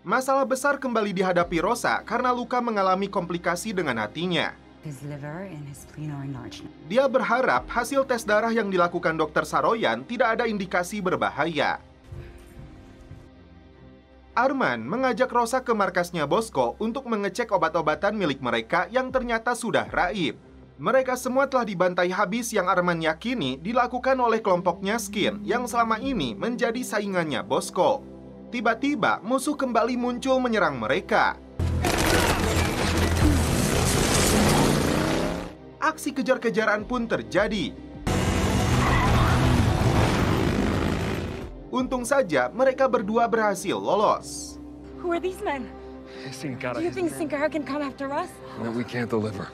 Masalah besar kembali dihadapi Rosa karena luka mengalami komplikasi dengan hatinya. His liver and his spleen are enlarged. Dia berharap hasil tes darah yang dilakukan Dr. Saroyan tidak ada indikasi berbahaya. Arman mengajak Rosa ke markasnya Bosco untuk mengecek obat-obatan milik mereka yang ternyata sudah raib. Mereka semua telah dibantai habis yang Arman yakini dilakukan oleh kelompoknya Skin yang selama ini menjadi saingannya Bosco. Tiba-tiba musuh kembali muncul menyerang mereka. Aksi kejar-kejaran pun terjadi. Untung saja mereka berdua berhasil lolos. Who are these men? Do you think Sin Cara can come after us? No, we can't deliver.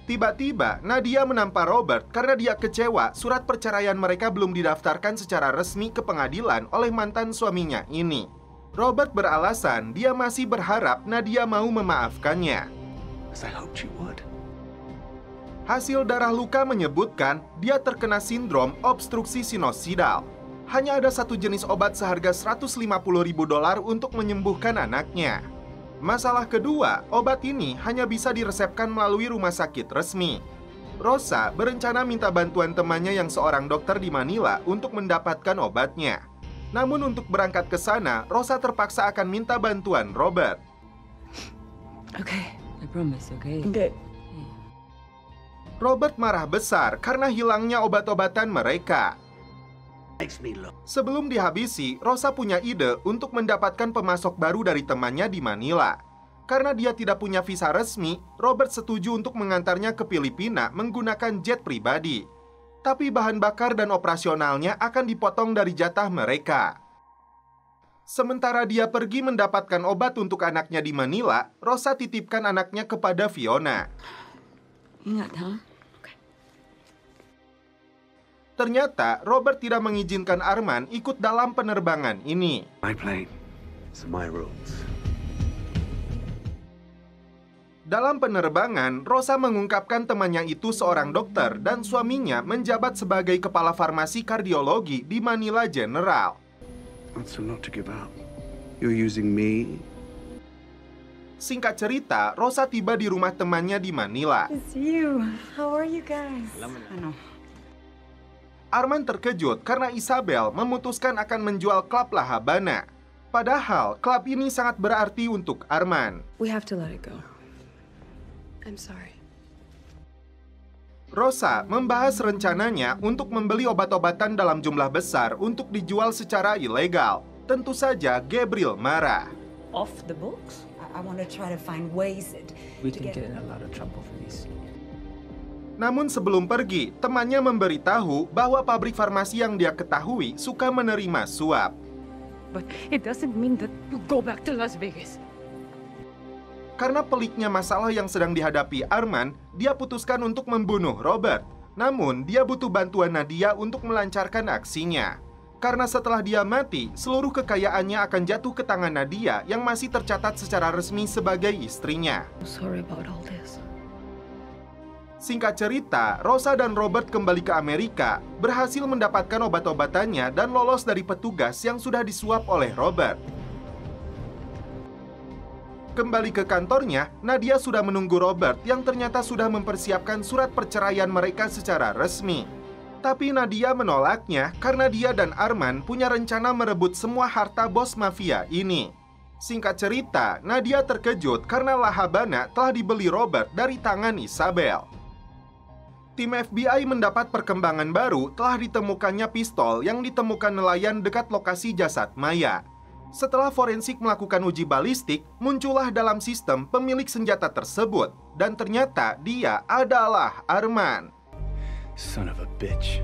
Tiba-tiba Nadia menampar Robert karena dia kecewa surat perceraian mereka belum didaftarkan secara resmi ke pengadilan oleh mantan suaminya ini. Robert beralasan dia masih berharap Nadia mau memaafkannya. I hoped you would. Hasil darah luka menyebutkan dia terkena sindrom obstruksi sinosidal. Hanya ada satu jenis obat seharga $150.000 untuk menyembuhkan anaknya. Masalah kedua, obat ini hanya bisa diresepkan melalui rumah sakit resmi. Rosa berencana minta bantuan temannya yang seorang dokter di Manila untuk mendapatkan obatnya. Namun untuk berangkat ke sana, Rosa terpaksa akan minta bantuan Robert. Okay, I promise, okay? Okay. Robert marah besar karena hilangnya obat-obatan mereka. Sebelum dihabisi, Rosa punya ide untuk mendapatkan pemasok baru dari temannya di Manila. Karena dia tidak punya visa resmi, Robert setuju untuk mengantarnya ke Filipina menggunakan jet pribadi. Tapi bahan bakar dan operasionalnya akan dipotong dari jatah mereka. Sementara dia pergi mendapatkan obat untuk anaknya di Manila, Rosa titipkan anaknya kepada Fiona. Ingat, ha? Ternyata Robert tidak mengizinkan Arman ikut dalam penerbangan ini. My plane, so my rules. Dalam penerbangan, Rosa mengungkapkan temannya itu seorang dokter dan suaminya menjabat sebagai kepala farmasi kardiologi di Manila General. So not to give up. You're using me. Singkat cerita, Rosa tiba di rumah temannya di Manila. It's you. How are you guys? Arman terkejut karena Isabel memutuskan akan menjual klub La Habana. Padahal klub ini sangat berarti untuk Arman. We have to let it go. I'm sorry. Rosa membahas rencananya untuk membeli obat-obatan dalam jumlah besar untuk dijual secara ilegal. Tentu saja Gabriel marah. Off the books? I want to try to find ways We can get in a lot of trouble for this. Namun sebelum pergi, temannya memberitahu bahwa pabrik farmasi yang dia ketahui suka menerima suap. But it doesn't mean that you go back to Las Vegas. Karena peliknya masalah yang sedang dihadapi Arman, dia putuskan untuk membunuh Robert. Namun, dia butuh bantuan Nadia untuk melancarkan aksinya. Karena setelah dia mati, seluruh kekayaannya akan jatuh ke tangan Nadia yang masih tercatat secara resmi sebagai istrinya. Sorry about all this. Singkat cerita, Rosa dan Robert kembali ke Amerika, berhasil mendapatkan obat-obatannya dan lolos dari petugas yang sudah disuap oleh Robert. Kembali ke kantornya, Nadia sudah menunggu Robert yang ternyata sudah mempersiapkan surat perceraian mereka secara resmi. Tapi Nadia menolaknya karena dia dan Arman punya rencana merebut semua harta bos mafia ini. Singkat cerita, Nadia terkejut karena La Habana telah dibeli Robert dari tangan Isabel. Tim FBI mendapat perkembangan baru telah ditemukannya pistol yang ditemukan nelayan dekat lokasi jasad Maya. Setelah forensik melakukan uji balistik, muncullah dalam sistem pemilik senjata tersebut. Dan ternyata dia adalah Arman. Son of a bitch.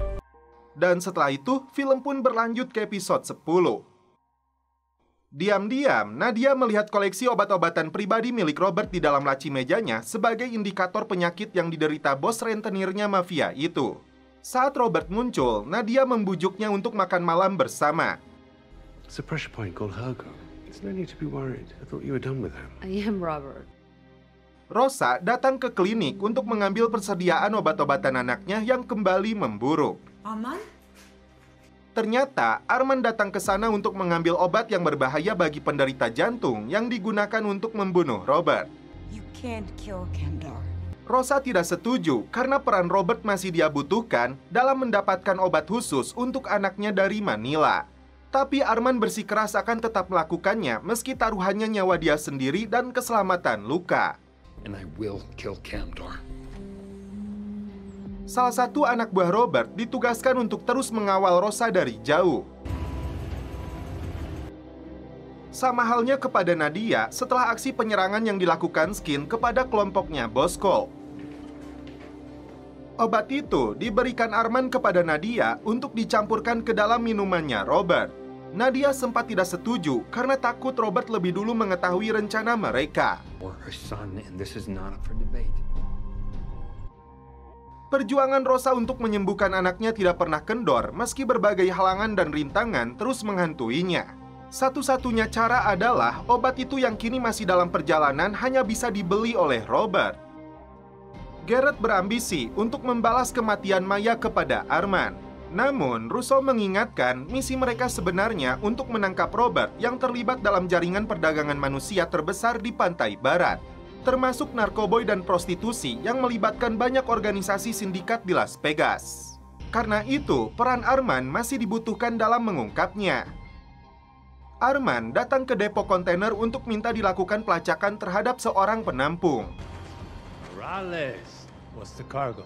Dan setelah itu, film pun berlanjut ke episode 10. Diam-diam, Nadia melihat koleksi obat-obatan pribadi milik Robert di dalam laci mejanya sebagai indikator penyakit yang diderita bos rentenirnya mafia itu. Saat Robert muncul, Nadia membujuknya untuk makan malam bersama. It's a pressure point called Hergo. There's no need to be worried. I thought you were done with him. I am Robert. Rosa datang ke klinik untuk mengambil persediaan obat-obatan anaknya yang kembali memburuk. Arman? Ternyata, Arman datang ke sana untuk mengambil obat yang berbahaya bagi penderita jantung yang digunakan untuk membunuh Robert. You can't kill Kandor. Rosa tidak setuju karena peran Robert masih dia butuhkan dalam mendapatkan obat khusus untuk anaknya dari Manila. Tapi Arman bersikeras akan tetap melakukannya meski taruhannya nyawa dia sendiri dan keselamatan Luka. And I will kill Kandor. Salah satu anak buah Robert ditugaskan untuk terus mengawal Rosa dari jauh. Sama halnya kepada Nadia setelah aksi penyerangan yang dilakukan Skin kepada kelompoknya Bosco. Obat itu diberikan Arman kepada Nadia untuk dicampurkan ke dalam minumannya Robert. Nadia sempat tidak setuju karena takut Robert lebih dulu mengetahui rencana mereka. Or her son, and this is not up for debate. Perjuangan Rosa untuk menyembuhkan anaknya tidak pernah kendor meski berbagai halangan dan rintangan terus menghantuinya. Satu-satunya cara adalah obat itu yang kini masih dalam perjalanan hanya bisa dibeli oleh Robert. Garrett berambisi untuk membalas kematian Maya kepada Arman. Namun, Russo mengingatkan misi mereka sebenarnya untuk menangkap Robert yang terlibat dalam jaringan perdagangan manusia terbesar di pantai barat, termasuk narkoboy dan prostitusi yang melibatkan banyak organisasi sindikat di Las Vegas. Karena itu, peran Arman masih dibutuhkan dalam mengungkapnya. Arman datang ke depo kontainer untuk minta dilakukan pelacakan terhadap seorang penampung. Morales, what's the cargo?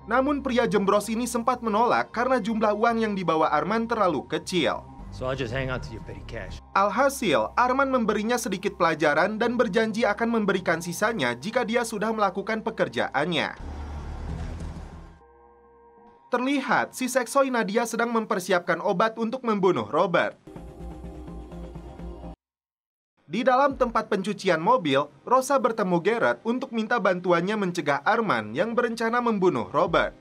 Namun pria jembros ini sempat menolak karena jumlah uang yang dibawa Arman terlalu kecil. So I'll just hang on to your petty cash. Alhasil, Arman memberinya sedikit pelajaran dan berjanji akan memberikan sisanya jika dia sudah melakukan pekerjaannya. Terlihat, si seksoi Nadia sedang mempersiapkan obat untuk membunuh Robert. Di dalam tempat pencucian mobil, Rosa bertemu Garrett untuk minta bantuannya mencegah Arman yang berencana membunuh Robert.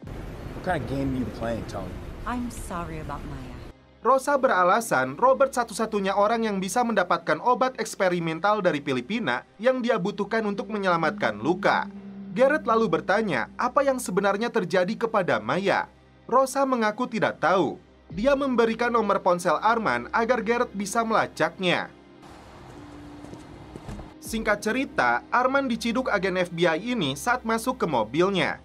What kind of game are you playing, Tony? I'm sorry about Maya. Rosa beralasan Robert satu-satunya orang yang bisa mendapatkan obat eksperimental dari Filipina yang dia butuhkan untuk menyelamatkan Luka. Garrett lalu bertanya apa yang sebenarnya terjadi kepada Maya. Rosa mengaku tidak tahu. Dia memberikan nomor ponsel Arman agar Garrett bisa melacaknya. Singkat cerita, Arman diciduk agen FBI ini saat masuk ke mobilnya.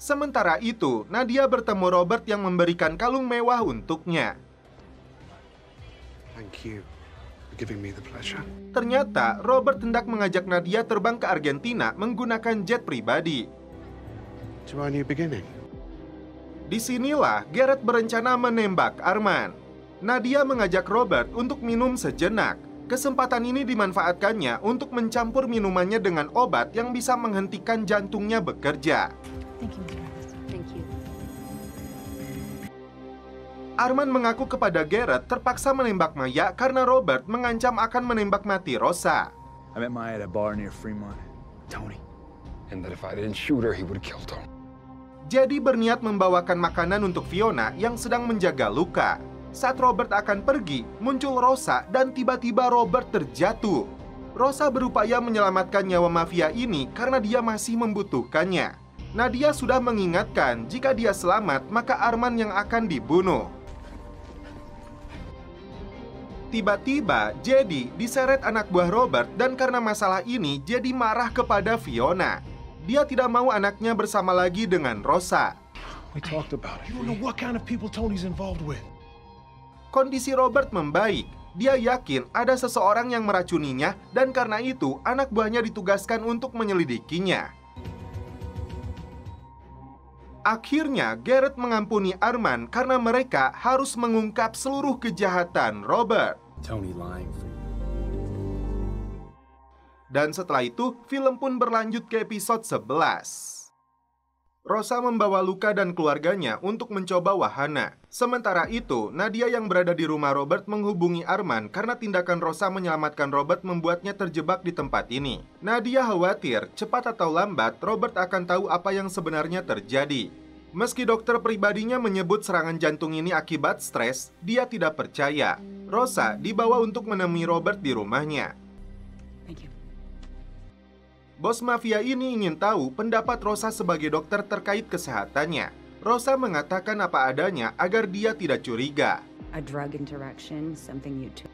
Sementara itu, Nadia bertemu Robert yang memberikan kalung mewah untuknya. Thank you for giving me the pleasure. Ternyata, Robert hendak mengajak Nadia terbang ke Argentina menggunakan jet pribadi. To our new beginning. Disinilah Garrett berencana menembak Arman. Nadia mengajak Robert untuk minum sejenak. Kesempatan ini dimanfaatkannya untuk mencampur minumannya dengan obat yang bisa menghentikan jantungnya bekerja. Thank you, Thank you. Arman mengaku kepada Garrett terpaksa menembak Maya karena Robert mengancam akan menembak mati Rosa. I met Maya at a bar near Fremont. Tony. And that if I didn't shoot her, he would have killed her. Jadi berniat membawakan makanan untuk Fiona yang sedang menjaga Luka. Saat Robert akan pergi, muncul Rosa dan tiba-tiba Robert terjatuh. Rosa berupaya menyelamatkan nyawa mafia ini karena dia masih membutuhkannya. Nadia sudah mengingatkan jika dia selamat, maka Arman yang akan dibunuh. Tiba-tiba, Jedi diseret anak buah Robert dan karena masalah ini, Jedi marah kepada Fiona. Dia tidak mau anaknya bersama lagi dengan Rosa. We talked about it. You don't know what kind of people Tony's involved with. Kondisi Robert membaik. Dia yakin ada seseorang yang meracuninya dan karena itu anak buahnya ditugaskan untuk menyelidikinya. Akhirnya, Garrett mengampuni Arman karena mereka harus mengungkap seluruh kejahatan Robert. Tony lying for you. Dan setelah itu, film pun berlanjut ke episode 11. Rosa membawa Luka dan keluarganya untuk mencoba wahana. Sementara itu, Nadia yang berada di rumah Robert menghubungi Arman karena tindakan Rosa menyelamatkan Robert membuatnya terjebak di tempat ini. Nadia khawatir, cepat atau lambat, Robert akan tahu apa yang sebenarnya terjadi. Meski dokter pribadinya menyebut serangan jantung ini akibat stres, dia tidak percaya. Rosa dibawa untuk menemui Robert di rumahnya. Bos mafia ini ingin tahu pendapat Rosa sebagai dokter terkait kesehatannya. Rosa mengatakan apa adanya agar dia tidak curiga. A drug interaction, something you took.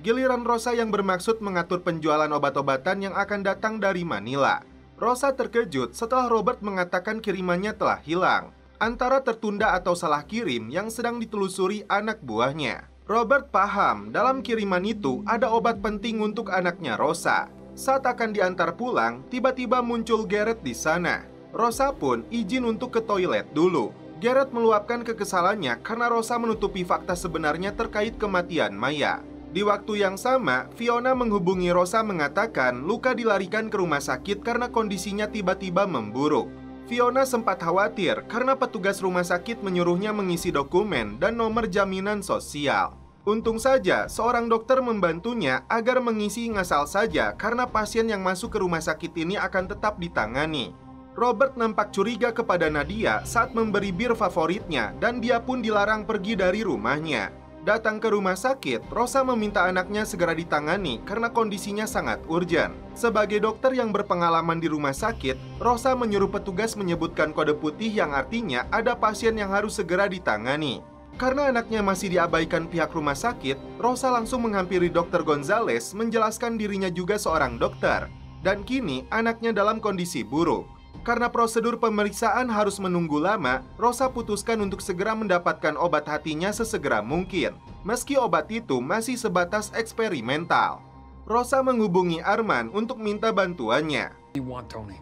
Giliran Rosa yang bermaksud mengatur penjualan obat-obatan yang akan datang dari Manila. Rosa terkejut setelah Robert mengatakan kirimannya telah hilang. Antara tertunda atau salah kirim yang sedang ditelusuri anak buahnya. Robert paham dalam kiriman itu ada obat penting untuk anaknya Rosa. Saat akan diantar pulang, tiba-tiba muncul Garrett di sana. Rosa pun izin untuk ke toilet dulu. Garrett meluapkan kekesalannya karena Rosa menutupi fakta sebenarnya terkait kematian Maya. Di waktu yang sama, Fiona menghubungi Rosa mengatakan Luka dilarikan ke rumah sakit karena kondisinya tiba-tiba memburuk. Fiona sempat khawatir karena petugas rumah sakit menyuruhnya mengisi dokumen dan nomor jaminan sosial. Untung saja, seorang dokter membantunya agar mengisi ngasal saja karena pasien yang masuk ke rumah sakit ini akan tetap ditangani. Robert nampak curiga kepada Nadia saat memberi bir favoritnya dan dia pun dilarang pergi dari rumahnya. Datang ke rumah sakit, Rosa meminta anaknya segera ditangani karena kondisinya sangat urgent. Sebagai dokter yang berpengalaman di rumah sakit, Rosa menyuruh petugas menyebutkan kode putih yang artinya ada pasien yang harus segera ditangani. Karena anaknya masih diabaikan pihak rumah sakit, Rosa langsung menghampiri Dr. Gonzales menjelaskan dirinya juga seorang dokter. Dan kini anaknya dalam kondisi buruk. Karena prosedur pemeriksaan harus menunggu lama, Rosa putuskan untuk segera mendapatkan obat hatinya sesegera mungkin. Meski obat itu masih sebatas eksperimental. Rosa menghubungi Arman untuk minta bantuannya. You want Tony?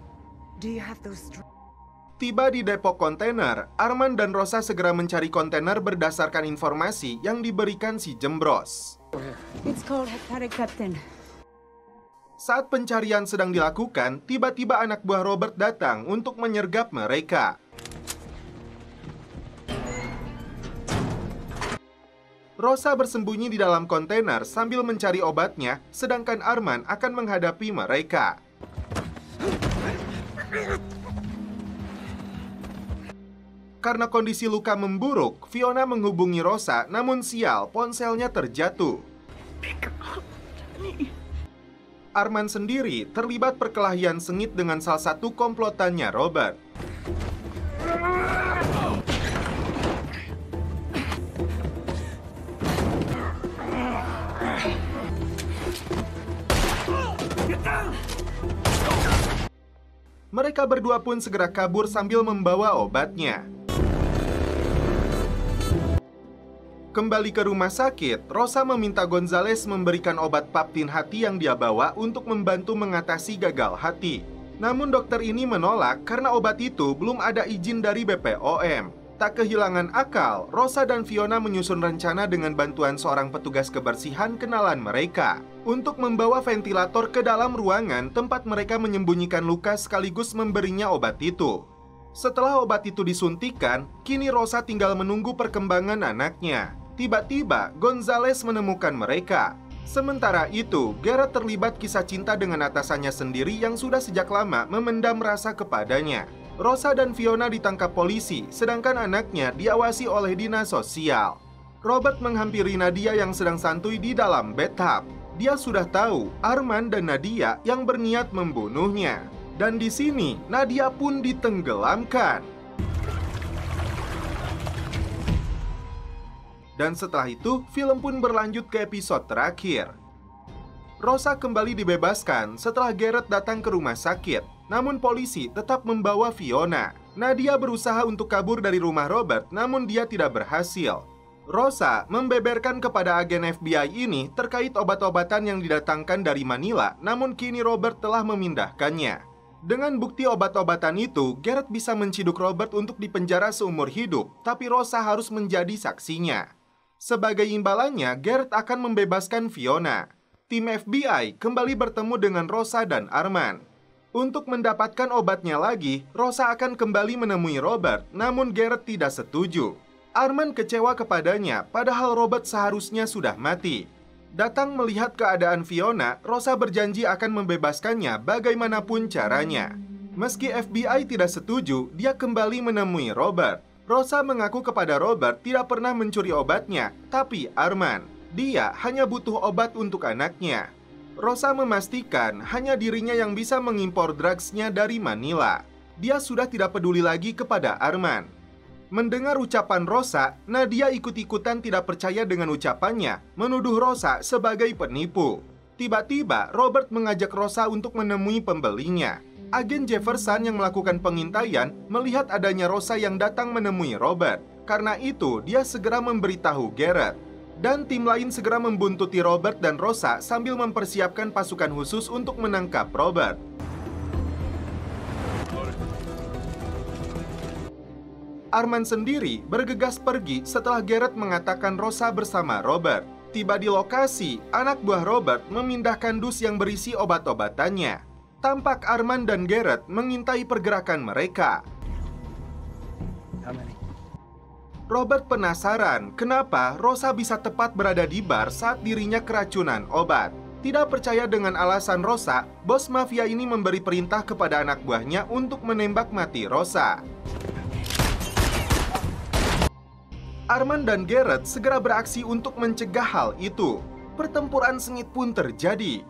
Do you have those? Tiba di depot kontainer, Arman dan Rosa segera mencari kontainer berdasarkan informasi yang diberikan si Jembros. It's called hepatic peptin. Saat pencarian sedang dilakukan, tiba-tiba anak buah Robert datang untuk menyergap mereka. Rosa bersembunyi di dalam kontainer sambil mencari obatnya, sedangkan Arman akan menghadapi mereka. Karena kondisi luka memburuk, Fiona menghubungi Rosa, namun sial, ponselnya terjatuh. Arman sendiri terlibat perkelahian sengit dengan salah satu komplotannya, Robert. Mereka berdua pun segera kabur sambil membawa obatnya. Kembali ke rumah sakit, Rosa meminta Gonzales memberikan obat Paptin hati yang dia bawa untuk membantu mengatasi gagal hati. Namun dokter ini menolak karena obat itu belum ada izin dari BPOM. Tak kehilangan akal, Rosa dan Fiona menyusun rencana dengan bantuan seorang petugas kebersihan kenalan mereka untuk membawa ventilator ke dalam ruangan tempat mereka menyembunyikan luka sekaligus memberinya obat itu. Setelah obat itu disuntikan, kini Rosa tinggal menunggu perkembangan anaknya. Tiba-tiba, Gonzales menemukan mereka. Sementara itu, Garrett terlibat kisah cinta dengan atasannya sendiri yang sudah sejak lama memendam rasa kepadanya. Rosa dan Fiona ditangkap polisi, sedangkan anaknya diawasi oleh dinas sosial. Robert menghampiri Nadia yang sedang santuy di dalam bathtub. Dia sudah tahu Arman dan Nadia yang berniat membunuhnya. Dan di sini, Nadia pun ditenggelamkan. Dan setelah itu, film pun berlanjut ke episode terakhir. Rosa kembali dibebaskan setelah Garrett datang ke rumah sakit. Namun polisi tetap membawa Fiona. Nadia berusaha untuk kabur dari rumah Robert, namun dia tidak berhasil. Rosa membeberkan kepada agen FBI ini terkait obat-obatan yang didatangkan dari Manila, namun kini Robert telah memindahkannya. Dengan bukti obat-obatan itu, Garrett bisa menciduk Robert untuk dipenjara seumur hidup, tapi Rosa harus menjadi saksinya. Sebagai imbalannya, Garrett akan membebaskan Fiona. Tim FBI kembali bertemu dengan Rosa dan Arman. Untuk mendapatkan obatnya lagi, Rosa akan kembali menemui Robert, namun Garrett tidak setuju. Arman kecewa kepadanya, padahal Robert seharusnya sudah mati. Datang melihat keadaan Fiona, Rosa berjanji akan membebaskannya bagaimanapun caranya. Meski FBI tidak setuju, dia kembali menemui Robert. Rosa mengaku kepada Robert tidak pernah mencuri obatnya, tapi Arman. Dia hanya butuh obat untuk anaknya. Rosa memastikan hanya dirinya yang bisa mengimpor drugsnya dari Manila. Dia sudah tidak peduli lagi kepada Arman. Mendengar ucapan Rosa, Nadia ikut-ikutan tidak percaya dengan ucapannya, menuduh Rosa sebagai penipu. Tiba-tiba, Robert mengajak Rosa untuk menemui pembelinya. Agen Jefferson yang melakukan pengintaian melihat adanya Rosa yang datang menemui Robert. Karena itu, dia segera memberitahu Garrett. Dan tim lain segera membuntuti Robert dan Rosa sambil mempersiapkan pasukan khusus untuk menangkap Robert. Arman sendiri bergegas pergi setelah Garrett mengatakan Rosa bersama Robert. Tiba di lokasi, anak buah Robert memindahkan dus yang berisi obat-obatannya. Tampak Arman dan Garrett mengintai pergerakan mereka. Robert penasaran kenapa Rosa bisa tepat berada di bar saat dirinya keracunan obat. Tidak percaya dengan alasan Rosa, bos mafia ini memberi perintah kepada anak buahnya untuk menembak mati Rosa. Arman dan Garrett segera beraksi untuk mencegah hal itu. Pertempuran sengit pun terjadi.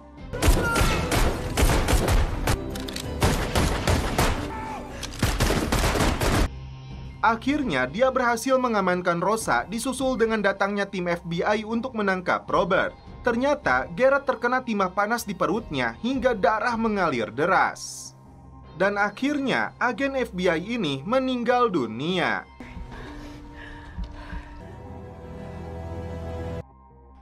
Akhirnya, dia berhasil mengamankan Rosa disusul dengan datangnya tim FBI untuk menangkap Robert. Ternyata, Garrett terkena timah panas di perutnya hingga darah mengalir deras. Dan akhirnya, agen FBI ini meninggal dunia.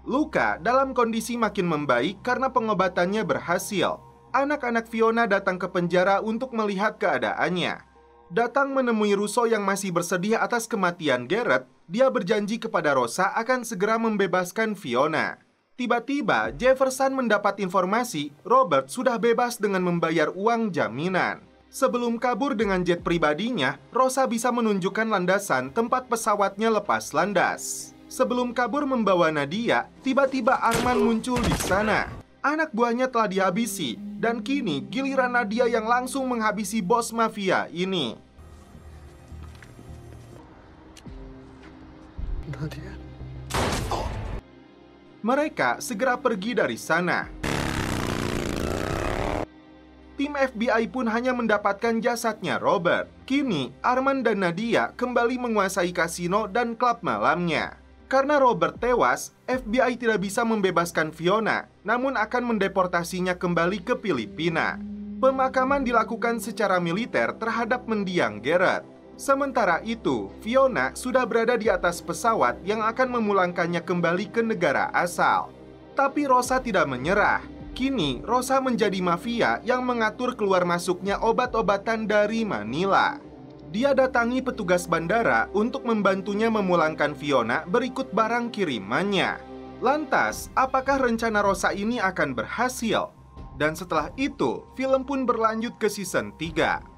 Luka dalam kondisi makin membaik karena pengobatannya berhasil. Anak-anak Fiona datang ke penjara untuk melihat keadaannya. Datang menemui Russo yang masih bersedih atas kematian Garrett, dia berjanji kepada Rosa akan segera membebaskan Fiona. Tiba-tiba, Jefferson mendapat informasi Robert sudah bebas dengan membayar uang jaminan. Sebelum kabur dengan jet pribadinya, Rosa bisa menunjukkan landasan tempat pesawatnya lepas landas. Sebelum kabur membawa Nadia, tiba-tiba Arman muncul di sana. Anak buahnya telah dihabisi, dan kini giliran Nadia yang langsung menghabisi bos mafia ini. Nadia. Mereka segera pergi dari sana. Tim FBI pun hanya mendapatkan jasadnya Robert. Kini, Arman dan Nadia kembali menguasai kasino dan klub malamnya. Karena Robert tewas, FBI tidak bisa membebaskan Fiona, namun akan mendeportasinya kembali ke Filipina. Pemakaman dilakukan secara militer terhadap mendiang Garrett. Sementara itu, Fiona sudah berada di atas pesawat yang akan memulangkannya kembali ke negara asal. Tapi Rosa tidak menyerah. Kini, Rosa menjadi mafia yang mengatur keluar masuknya obat-obatan dari Manila. Dia datangi petugas bandara untuk membantunya memulangkan Fiona berikut barang kirimannya. Lantas, apakah rencana Rosa ini akan berhasil? Dan setelah itu, film pun berlanjut ke season 3.